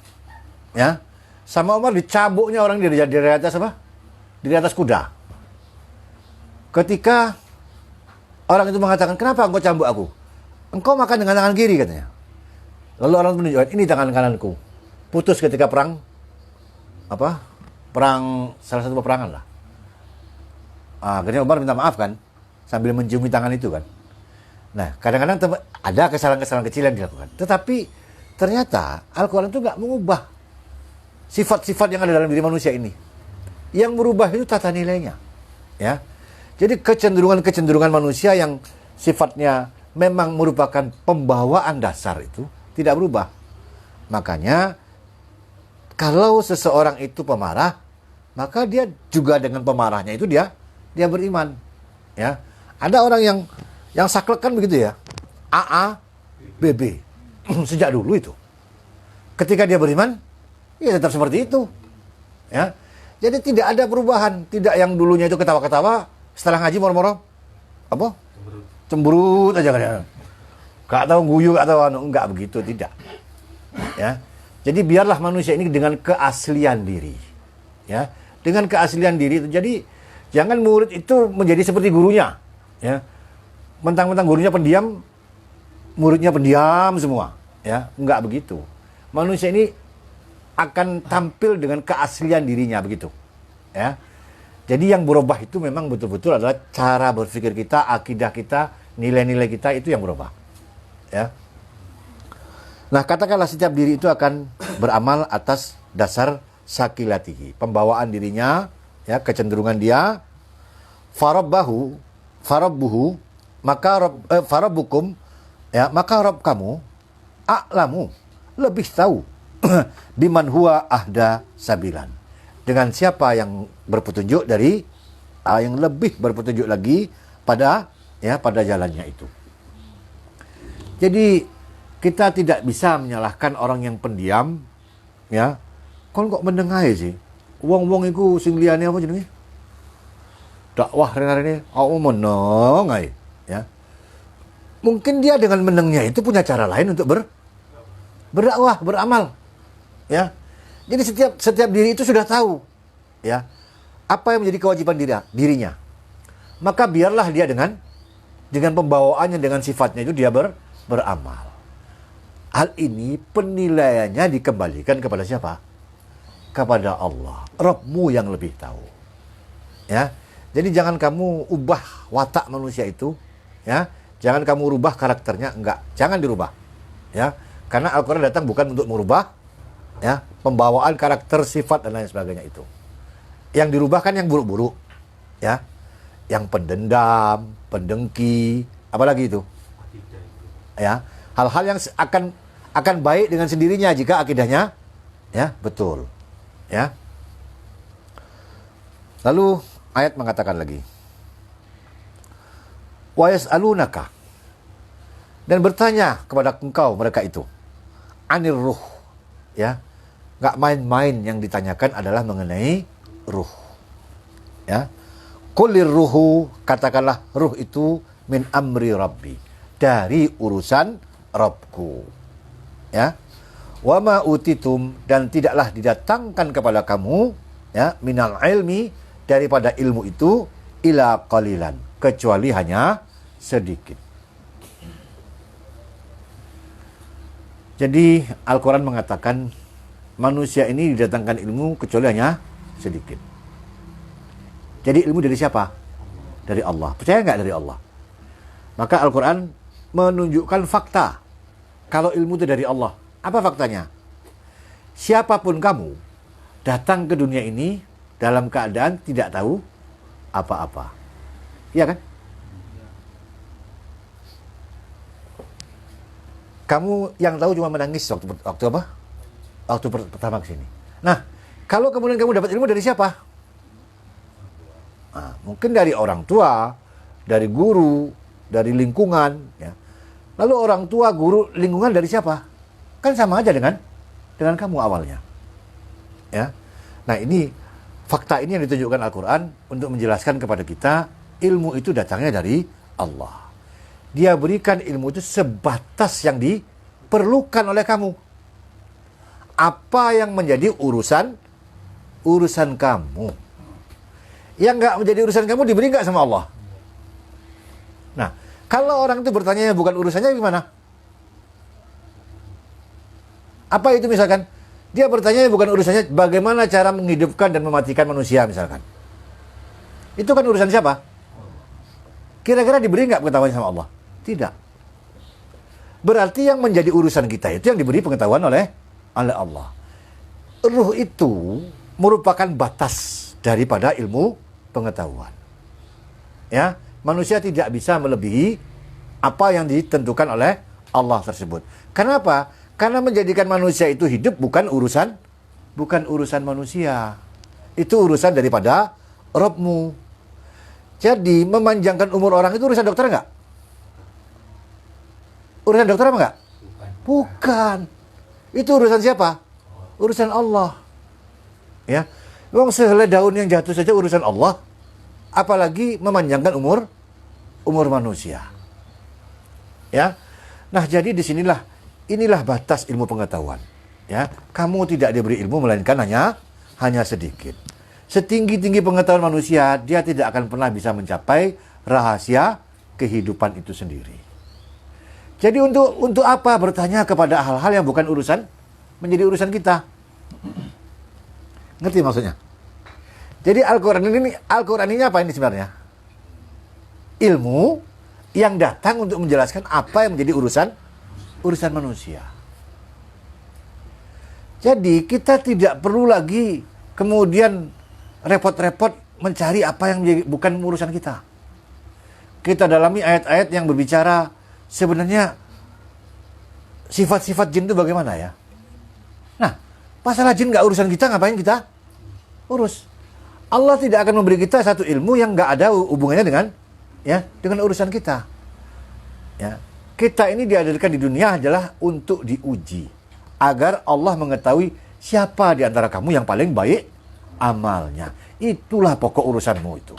ya, sama Umar dicabuknya orang dari atas apa? Dari atas kuda. Ketika orang itu mengatakan, kenapa engkau cambuk aku? Engkau makan dengan tangan kiri, katanya. Lalu orang itu menunjukkan, ini tangan kananku. Putus ketika perang, apa? Perang, salah satu peperangan lah. Akhirnya Umar minta maaf kan, sambil menciumi tangan itu kan. Nah, kadang-kadang ada kesalahan-kesalahan kecil yang dilakukan. Tetapi ternyata Al-Quran itu nggak mengubah sifat-sifat yang ada dalam diri manusia ini. Yang berubah itu tata nilainya, ya. Jadi kecenderungan-kecenderungan manusia yang sifatnya memang merupakan pembawaan dasar itu tidak berubah. Makanya kalau seseorang itu pemarah, maka dia juga dengan pemarahnya itu dia beriman, ya. Ada orang yang saklek kan begitu ya, AA, BB sejak dulu itu. Ketika dia beriman, ya tetap seperti itu, ya. Jadi tidak ada perubahan, tidak yang dulunya itu ketawa-ketawa, setelah ngaji moro-moro apa? Cemberut aja kan. Gak tahu guyu, gak tahu enggak begitu, tidak. Ya. Jadi biarlah manusia ini dengan keaslian diri, ya. Dengan keaslian diri itu. Jadi jangan murid itu menjadi seperti gurunya, ya. Mentang-mentang gurunya pendiam, muridnya pendiam semua, ya. Enggak begitu. Manusia ini akan tampil dengan keaslian dirinya begitu, ya. Jadi yang berubah itu memang betul-betul adalah cara berpikir kita, akidah kita, nilai-nilai kita itu yang berubah, ya. Nah, katakanlah setiap diri itu akan beramal atas dasar sakilatihi, pembawaan dirinya, ya, kecenderungan dia. Farabbuhu, maka farabbukum, ya, maka Rabb kamu a'lamu, lebih tahu biman huwa ahda sabilan, dengan siapa yang berpetunjuk dari yang lebih berpetunjuk lagi pada jalannya itu. Jadi kita tidak bisa menyalahkan orang yang pendiam, ya. Kon kok mendengai sih, wong-wong iku sing liyane apa jenenge, dakwah rene-rene aku meneng ae, ya. Mungkin dia dengan menengnya itu punya cara lain untuk berdakwah, beramal, ya. Jadi setiap diri itu sudah tahu, ya, apa yang menjadi kewajiban dirinya. Maka biarlah dia dengan pembawaannya, dengan sifatnya itu dia beramal. Hal ini penilaiannya dikembalikan kepada siapa? Kepada Allah, Rabbmu yang lebih tahu, ya. Jadi jangan kamu ubah watak manusia itu, ya. Jangan kamu rubah karakternya, enggak. Jangan dirubah, ya. Karena Al-Quran datang bukan untuk merubah, ya, pembawaan karakter, sifat dan lain sebagainya itu. Yang dirubah kan yang buruk-buruk, ya. Yang pendendam, pendengki, apalagi itu, ya. Hal-hal yang akan baik dengan sendirinya jika akidahnya, ya, betul, ya. Lalu ayat mengatakan lagi, wa yas'alunaka, dan bertanya kepada engkau mereka itu, anir ruh, ya. Nggak main-main yang ditanyakan adalah mengenai ruh, ya. Qulir ruhu, katakanlah ruh itu min amri rabbi, dari urusan Rabbku, ya. Wa ma utitum, dan tidaklah didatangkan kepada kamu, ya, minal ilmi, daripada ilmu itu, ila qalilan, kecuali hanya sedikit. Jadi Al-Quran mengatakan manusia ini didatangkan ilmu kecuali hanya sedikit. Jadi ilmu dari siapa? Dari Allah. Percaya nggak dari Allah? Maka Al-Quran menunjukkan fakta kalau ilmu itu dari Allah. Apa faktanya? siapapun kamu datang ke dunia ini dalam keadaan tidak tahu apa-apa. Iya kan? Kamu yang tahu cuma menangis waktu apa? Waktu pertama ke sini. Nah, kalau kemudian kamu dapat ilmu dari siapa? Nah, mungkin dari orang tua, dari guru, dari lingkungan. Ya. Lalu orang tua, guru, lingkungan dari siapa? Kan sama aja dengan kamu awalnya. Ya. Nah, ini fakta ini yang ditunjukkan Al-Quran untuk menjelaskan kepada kita ilmu itu datangnya dari Allah. Dia berikan ilmu itu sebatas yang diperlukan oleh kamu. Apa yang menjadi urusan kamu. Yang nggak menjadi urusan kamu diberi nggak sama Allah? Nah, kalau orang itu bertanya bukan urusannya gimana? Apa itu misalkan? Dia bertanya bukan urusannya bagaimana cara menghidupkan dan mematikan manusia misalkan. Itu kan urusan siapa? Kira-kira diberi nggak pengetahuan sama Allah? Tidak. Berarti yang menjadi urusan kita itu yang diberi pengetahuan oleh Allah. Ruh itu merupakan batas daripada ilmu pengetahuan. Ya, manusia tidak bisa melebihi apa yang ditentukan oleh Allah tersebut. Kenapa? Karena menjadikan manusia itu hidup bukan urusan manusia. Itu urusan daripada Rabbmu. Jadi memanjangkan umur orang itu urusan dokter enggak? Urusan dokter apa enggak? Bukan. Itu urusan siapa? Urusan Allah. Ya. Wong sehelai daun yang jatuh saja urusan Allah. Apalagi memanjangkan umur manusia. Ya. Nah, jadi inilah batas ilmu pengetahuan. Ya, kamu tidak diberi ilmu melainkan hanya sedikit. Setinggi-tinggi pengetahuan manusia, dia tidak akan pernah bisa mencapai rahasia kehidupan itu sendiri. Jadi untuk apa bertanya kepada hal-hal yang bukan menjadi urusan kita? Ngerti maksudnya? Jadi Al-Quran ini apa ini sebenarnya? Ilmu yang datang untuk menjelaskan apa yang menjadi urusan manusia. Jadi kita tidak perlu lagi kemudian repot-repot mencari apa yang bukan urusan kita. Kita dalami ayat-ayat yang berbicara sebenarnya sifat-sifat jin itu bagaimana ya. Nah, masalah jin nggak urusan kita, ngapain kita urus? Allah tidak akan memberi kita satu ilmu yang nggak ada hubungannya dengan urusan kita. Ya, kita ini dihadirkan di dunia adalah untuk diuji agar Allah mengetahui siapa di antara kamu yang paling baik amalnya. Itulah pokok urusanmu itu.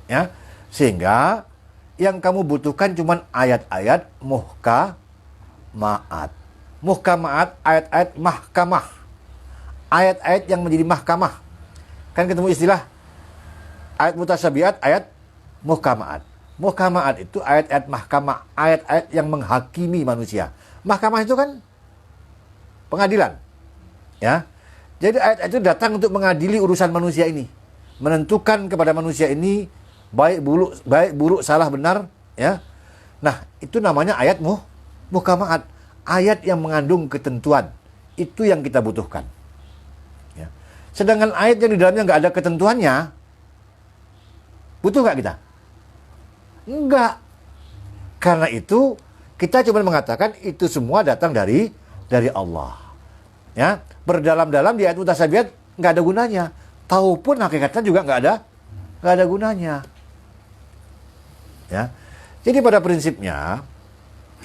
Ya, sehingga yang kamu butuhkan cuma ayat-ayat muhkamaat. Muhkamaat, ayat-ayat mahkamah. Ayat-ayat yang menjadi mahkamah. Kan ketemu istilah ayat mutasyabihat, ayat muhkamaat. Muhkamaat itu ayat-ayat mahkamah, ayat-ayat yang menghakimi manusia. Mahkamah itu kan pengadilan. Ya. Jadi ayat itu datang untuk mengadili urusan manusia ini. Menentukan kepada manusia ini baik buruk, salah benar, ya. Nah, itu namanya ayat muhkamaat. Ayat yang mengandung ketentuan. Itu yang kita butuhkan. Ya. Sedangkan ayat yang di dalamnya nggak ada ketentuannya, butuh nggak kita? Enggak. Karena itu kita cuma mengatakan itu semua datang dari Allah. Ya, berdalam-dalam di ayat mutasyabihat nggak ada gunanya. Tahu pun hakikatnya juga nggak ada gunanya. Ya. Jadi pada prinsipnya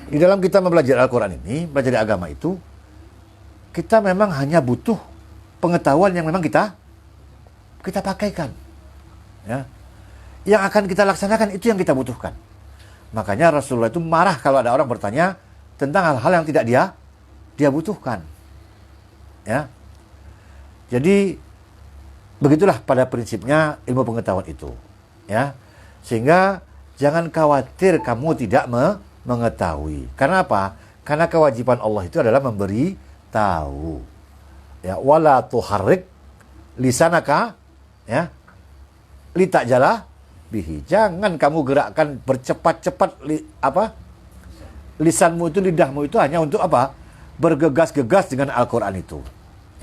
di dalam kita mempelajari Al-Quran ini, mempelajari agama itu, kita memang hanya butuh pengetahuan yang memang kita pakaikan. Ya. Yang akan kita laksanakan itu yang kita butuhkan. Makanya Rasulullah itu marah kalau ada orang bertanya tentang hal-hal yang tidak dia butuhkan. Ya. Jadi begitulah pada prinsipnya ilmu pengetahuan itu. Ya. Sehingga jangan khawatir kamu tidak mengetahui. Karena apa? Karena kewajiban Allah itu adalah memberi tahu. Ya, wala tuharrik lisanaka, ya, litajala bihi. Jangan kamu gerakkan bercepat-cepat lisanmu itu, lidahmu itu hanya untuk apa? Bergegas-gegas dengan Al-Quran itu.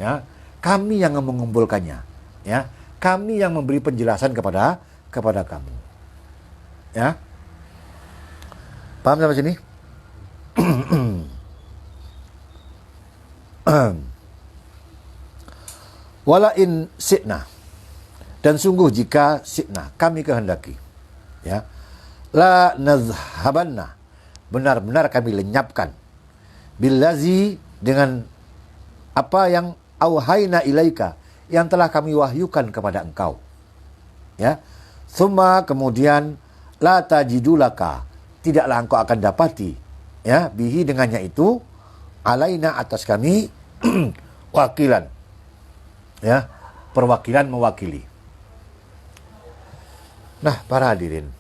Ya, kami yang mengumpulkannya. Ya, kami yang memberi penjelasan kepada kamu. Ya, paham sampai sini? Wala in sitna, dan sungguh jika sitna, kami kehendaki, ya, la nazhabanna, benar-benar kami lenyapkan, billazi, dengan apa yang auhayna ilaika, yang telah kami wahyukan kepada engkau, ya. Summa, kemudian, la tajidulaka, tidaklah engkau akan dapati, ya, bihi, dengannya itu, alaina, atas kami, wakilan, ya, perwakilan, mewakili. Nah, para hadirin,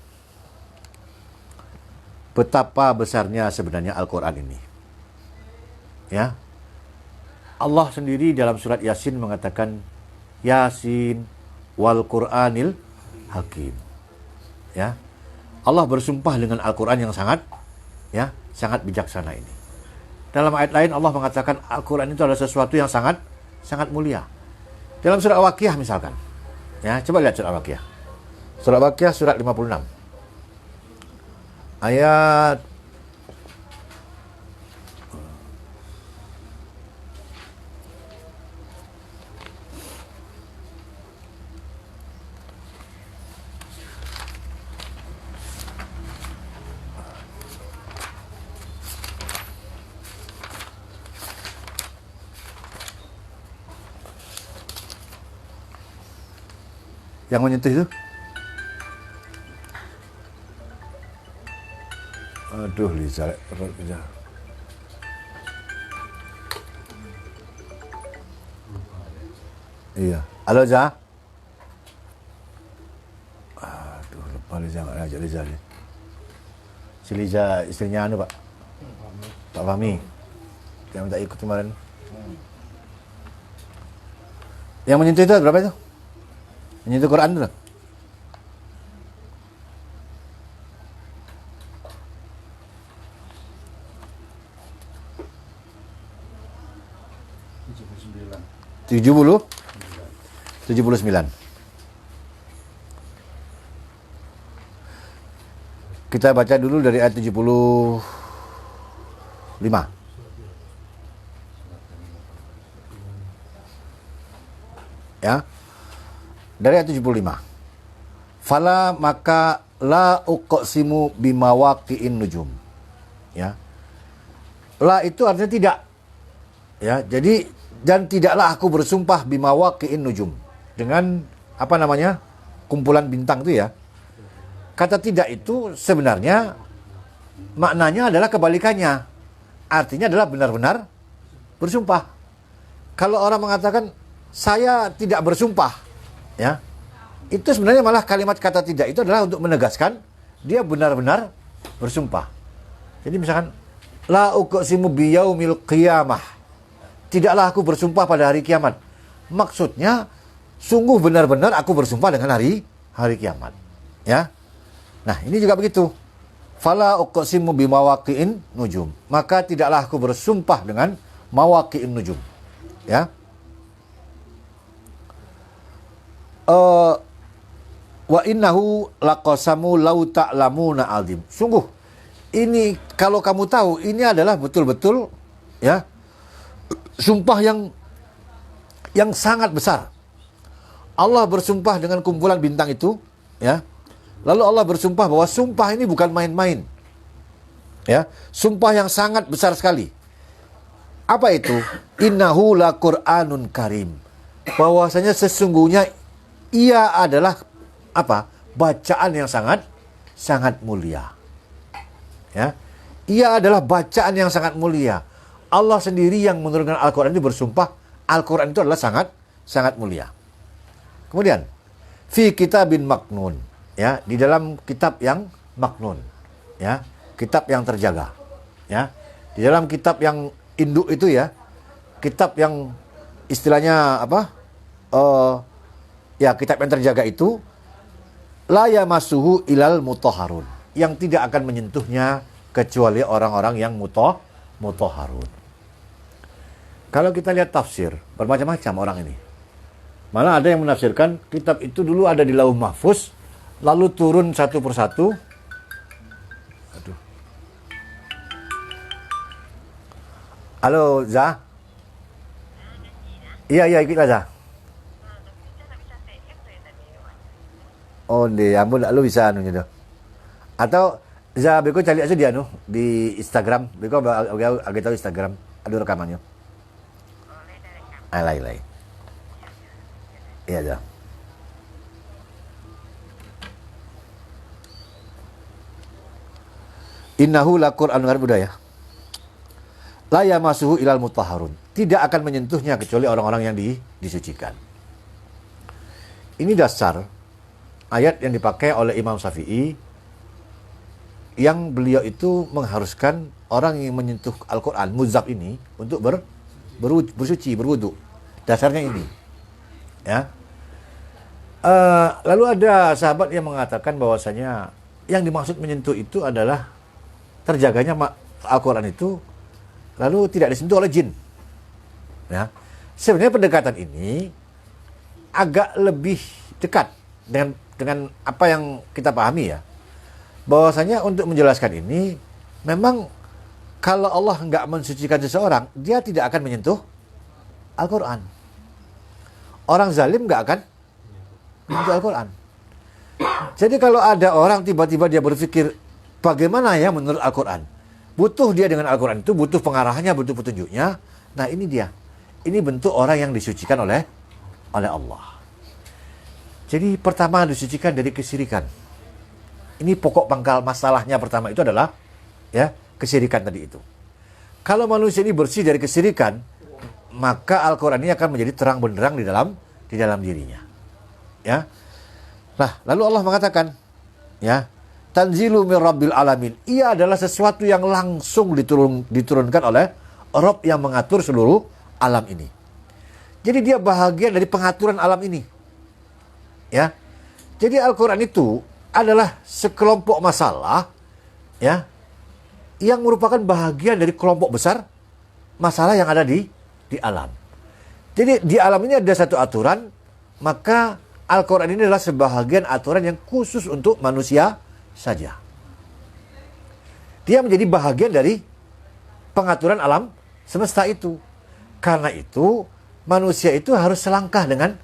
betapa besarnya sebenarnya Al-Quran ini. Ya, Allah sendiri dalam surat Yasin mengatakan, Yasin wal Qur'anil Hakim. Ya, Allah bersumpah dengan Al-Quran yang sangat, ya, sangat bijaksana ini. Dalam ayat lain Allah mengatakan Al-Quran itu adalah sesuatu yang sangat, sangat mulia. Dalam surat Al-Waqiah misalkan, ya, coba lihat surat Al-Waqiah. Surat Al-Waqiah surat 56. Ayat yang menyentuh itu. Aduh, Liza. Iya. Halo, Liza. Aduh, lupa Liza, nggak ngajak Liza. Si Liza istrinya Pak Fahmi. Dia minta ikut kemarin. Yang menyentuh itu berapa itu? Menyentuh Quran itu? Tujuh puluh 79. Kita baca dulu dari ayat 75. Ya. Dari ayat 75. Fala, maka la uqsimu bimawaqi'in nujum. Ya. La itu artinya tidak. Ya, jadi dan tidaklah aku bersumpah bimawaqi'in nujum, dengan apa namanya? Kumpulan bintang itu ya. Kata tidak itu sebenarnya maknanya adalah kebalikannya. Artinya adalah benar-benar bersumpah. Kalau orang mengatakan saya tidak bersumpah, ya, itu sebenarnya malah kalimat kata tidak itu adalah untuk menegaskan dia benar-benar bersumpah. Jadi misalkan la uqsimu biyaumil qiyamah, tidaklah aku bersumpah pada hari kiamat. Maksudnya sungguh benar-benar aku bersumpah dengan hari kiamat. Ya. Nah, ini juga begitu. Fala uqsimu bimawaqi'in nujum, maka tidaklah aku bersumpah dengan mawaqi'in nujum. Ya. Wa innahu laqasamu law ta'lamuna azim. Sungguh ini kalau kamu tahu ini adalah betul-betul, ya, sumpah yang sangat besar. Allah bersumpah dengan kumpulan bintang itu, ya. Lalu Allah bersumpah bahwa sumpah ini bukan main-main. Ya, sumpah yang sangat besar sekali. Apa itu? Innahu la Qur'anun karim. Bahwasanya sesungguhnya ia adalah apa? Bacaan yang sangat mulia. Ya. Ia adalah bacaan yang sangat mulia. Allah sendiri yang menurunkan Al-Quran itu bersumpah Al-Quran itu adalah sangat mulia. Kemudian fi kitabin maknun, ya, di dalam kitab yang maknun, ya, kitab yang terjaga, ya, di dalam kitab yang induk itu, ya, kitab yang istilahnya apa, ya, kitab yang terjaga itu la yamassuhu ilal mutahharun, yang tidak akan menyentuhnya kecuali orang-orang yang mutahharun. Kalau kita lihat tafsir, bermacam-macam orang ini. Malah ada yang menafsirkan kitab itu dulu ada di Lauh Mahfuz, lalu turun satu persatu. Aduh. Halo, Za? Iya, ikutlah, Za. Oh, di ampun, lu bisa anunya tuh. Atau Za, beko cari aja dia di Instagram. Beko agak tahu Instagram. Ada rekamannya. Alay. Iya, Za. Innahu laqur'anun karim budaya. La yamassuhu ilal mutahharun. Tidak akan menyentuhnya kecuali orang-orang yang disucikan. Ini dasar ayat yang dipakai oleh Imam Syafi'i yang beliau itu mengharuskan orang yang menyentuh Al-Quran, muzab ini, untuk bersuci, berwudu. Dasarnya ini. Ya. Lalu ada sahabat yang mengatakan bahwasanya yang dimaksud menyentuh itu adalah terjaganya Al-Quran itu lalu tidak disentuh oleh jin. Ya. Sebenarnya pendekatan ini agak lebih dekat dengan apa yang kita pahami ya. Bahwasanya untuk menjelaskan ini, memang kalau Allah nggak mensucikan seseorang, dia tidak akan menyentuh Al-Quran. Orang zalim nggak akan menyentuh Al-Quran. Jadi kalau ada orang tiba-tiba dia berpikir, bagaimana ya menurut Al-Quran? Butuh dia dengan Al-Quran itu, butuh pengarahannya, butuh petunjuknya. Nah ini dia. Ini bentuk orang yang disucikan oleh Allah. Jadi pertama disucikan dari kesyirikan. Ini pokok pangkal masalahnya pertama itu adalah ya kesyirikan tadi itu. Kalau manusia ini bersih dari kesyirikan, maka Al-Quran ini akan menjadi terang benderang di dalam dirinya. Ya. Nah, lalu Allah mengatakan, ya, tanzilu mir rabbil alamin. Ia adalah sesuatu yang langsung diturunkan oleh Rabb yang mengatur seluruh alam ini. Jadi dia bahagian dari pengaturan alam ini. Ya. Jadi Al-Quran itu adalah sekelompok masalah ya yang merupakan bahagian dari kelompok besar masalah yang ada di alam. Jadi di alam ini ada satu aturan, maka Al-Quran ini adalah sebahagian aturan yang khusus untuk manusia saja. Dia menjadi bahagian dari pengaturan alam semesta itu. Karena itu manusia itu harus selangkah dengan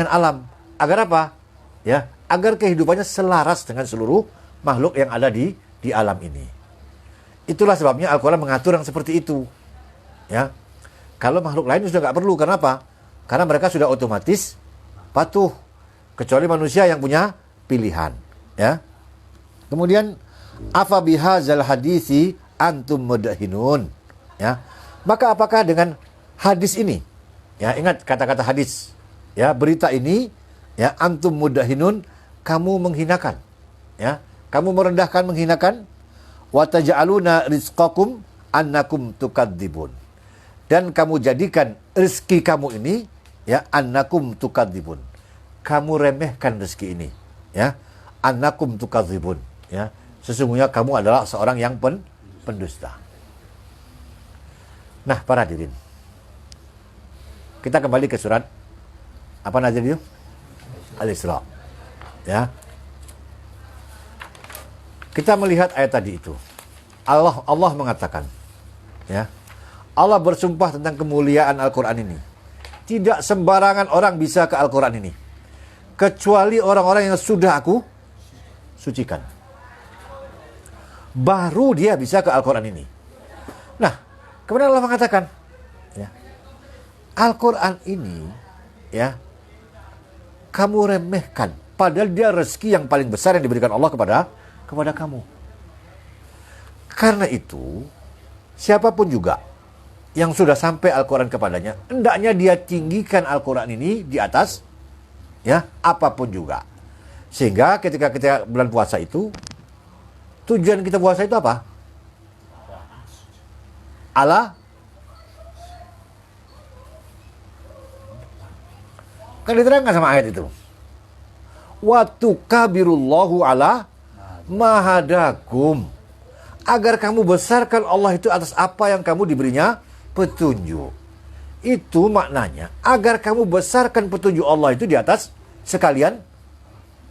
alam. Agar apa? Ya, agar kehidupannya selaras dengan seluruh makhluk yang ada di alam ini. Itulah sebabnya Al-Quran mengatur yang seperti itu. Ya, kalau makhluk lain sudah nggak perlu. Kenapa? Karena mereka sudah otomatis patuh. Kecuali manusia yang punya pilihan. Ya. Kemudian, afa bihadzal hadisi antum mudhinun. Ya. Maka apakah dengan hadis ini? Ya, ingat kata-kata hadis. Ya, berita ini, ya, antum mudhinun, kamu menghinakan. Ya, kamu merendahkan, menghinakan. Wa taj'aluna rizqakum annakum tukadzibun. Dan kamu jadikan rezeki kamu ini, ya, annakum tukadzibun. Kamu remehkan rezeki ini, ya. Annakum tukadzibun, ya. Sesungguhnya kamu adalah seorang yang pendusta. Nah, para hadirin. Kita kembali ke surat apa aja itu? Al-Isra. Ya. Kita melihat ayat tadi itu. Allah mengatakan, ya. Allah bersumpah tentang kemuliaan Al-Quran ini. Tidak sembarangan orang bisa ke Al-Quran ini. Kecuali orang-orang yang sudah aku sucikan. Baru dia bisa ke Al-Quran ini. Nah, kemudian Allah mengatakan, ya, Al-Quran ini, ya, kamu remehkan. Padahal dia rezeki yang paling besar yang diberikan Allah kepada kamu. Karena itu, siapapun juga yang sudah sampai Al-Quran kepadanya, hendaknya dia tinggikan Al-Quran ini di atas, ya, apapun juga. Sehingga ketika kita bulan puasa itu, tujuan kita puasa itu apa? Kan diterangkan sama ayat itu. Wa tukabirullahu ala mahadakum. Agar kamu besarkan Allah itu atas apa yang kamu diberinya petunjuk. Itu maknanya agar kamu besarkan petunjuk Allah itu di atas sekalian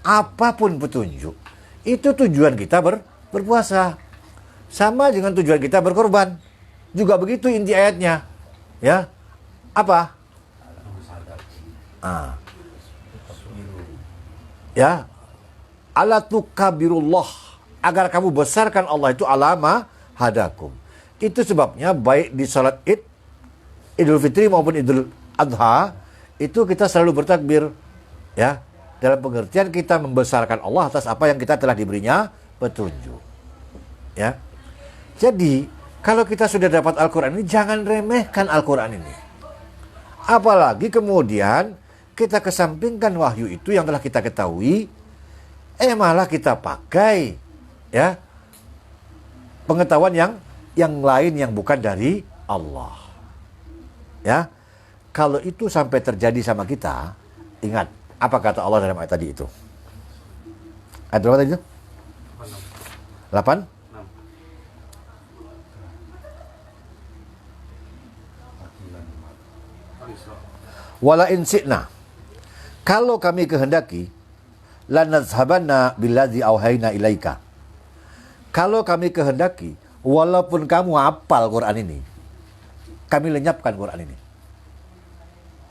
apapun petunjuk. Itu tujuan kita berpuasa. Sama dengan tujuan kita berkorban. Juga begitu inti ayatnya. Ya. Apa? Ya. Ala tukabirullah. Agar kamu besarkan Allah itu alama hadakum. Itu sebabnya baik di salat Idul Fitri maupun Idul Adha itu kita selalu bertakbir, ya, dalam pengertian kita membesarkan Allah atas apa yang kita telah diberinya petunjuk, ya. Jadi kalau kita sudah dapat Al-Quran ini, jangan remehkan Al-Quran ini. Apalagi kemudian kita kesampingkan wahyu itu yang telah kita ketahui, malah kita pakai, ya, pengetahuan yang lain yang bukan dari Allah. Ya, kalau itu sampai terjadi sama kita, ingat apa kata Allah dalam ayat tadi itu. Ayat berapa tadi itu? 8? Wala in syi'na, kalau kami kehendaki, lanazhabanna billadzi auhayna ilaika. Kalau kami kehendaki, walaupun kamu hafal Quran ini, kami lenyapkan Quran ini.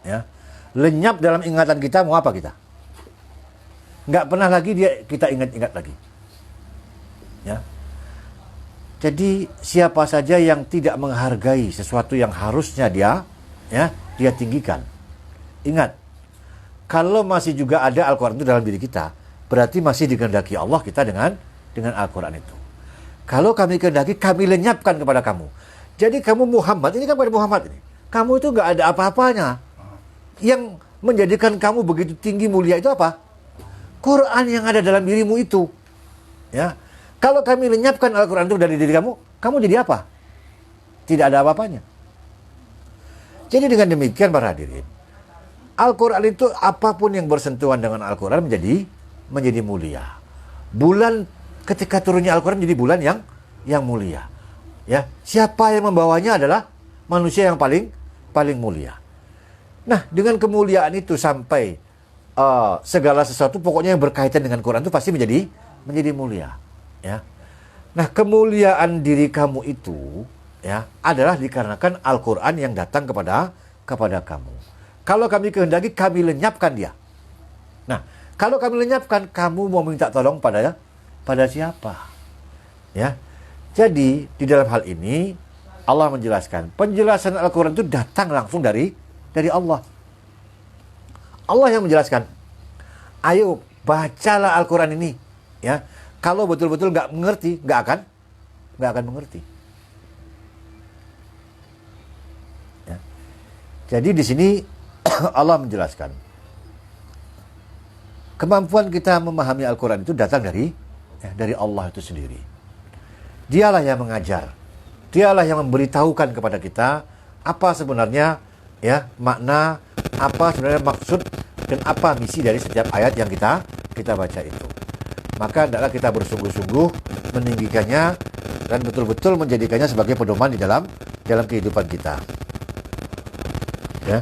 Ya. Lenyap dalam ingatan kita, mau apa kita? Nggak pernah lagi kita ingat-ingat lagi. Ya. Jadi siapa saja yang tidak menghargai sesuatu yang harusnya dia tinggikan. Ingat, kalau masih juga ada Al-Quran itu dalam diri kita, berarti masih dikehendaki Allah kita dengan Al-Quran itu. Kalau kami kehendaki, kami lenyapkan kepada kamu. Jadi kamu Muhammad, ini kan pada Muhammad ini. Kamu itu nggak ada apa-apanya. Yang menjadikan kamu begitu tinggi mulia itu apa? Quran yang ada dalam dirimu itu. Ya. Kalau kami lenyapkan Al-Quran itu dari diri kamu, kamu jadi apa? Tidak ada apa-apanya. Jadi dengan demikian para hadirin, Al-Quran itu apapun yang bersentuhan dengan Al-Quran menjadi mulia. Bulan ketika turunnya Al-Quran jadi bulan yang mulia. Ya, siapa yang membawanya adalah manusia yang paling mulia. Nah, dengan kemuliaan itu sampai segala sesuatu pokoknya yang berkaitan dengan Quran itu pasti menjadi mulia. Ya. Nah, kemuliaan diri kamu itu ya adalah dikarenakan Al-Quran yang datang kepada kamu. Kalau kami kehendaki, kami lenyapkan dia. Nah, kalau kami lenyapkan, kamu mau minta tolong pada siapa? Ya. Jadi, di dalam hal ini, Allah menjelaskan, penjelasan Al-Quran itu datang langsung dari Allah. Allah yang menjelaskan, ayo bacalah Al-Quran ini. Ya, kalau betul-betul nggak mengerti, nggak akan mengerti. Ya. Jadi di sini Allah menjelaskan, kemampuan kita memahami Al-Quran itu datang dari Allah itu sendiri. Dialah yang mengajar. Dialah yang memberitahukan kepada kita apa sebenarnya ya makna, apa sebenarnya maksud dan apa misi dari setiap ayat yang kita baca itu. Maka hendaklah kita bersungguh-sungguh meninggikannya dan betul-betul menjadikannya sebagai pedoman di dalam kehidupan kita. Ya.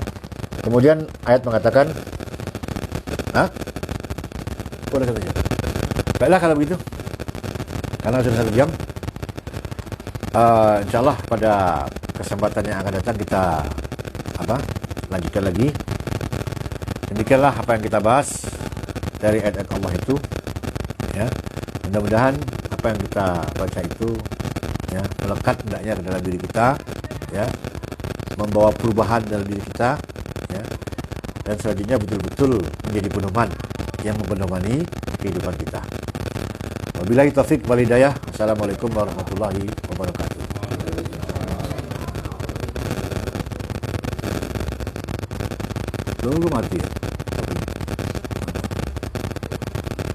Kemudian ayat mengatakan, boleh saja. Baiklah kalau begitu. Karena sudah 1 jam. InsyaAllah pada kesempatan yang akan datang kita lanjutkan lagi. Demikianlah apa yang kita bahas dari ayat-ayat Allah itu. Ya, mudah-mudahan apa yang kita baca itu ya melekat hendaknya ke dalam diri kita, ya, membawa perubahan dalam diri kita, ya, dan selanjutnya betul-betul menjadi pedoman yang mempedomani kehidupan kita. Wabillahi taufik wal hidayah. Assalamualaikum warahmatullahi wabarakatuh. Belum mati ya?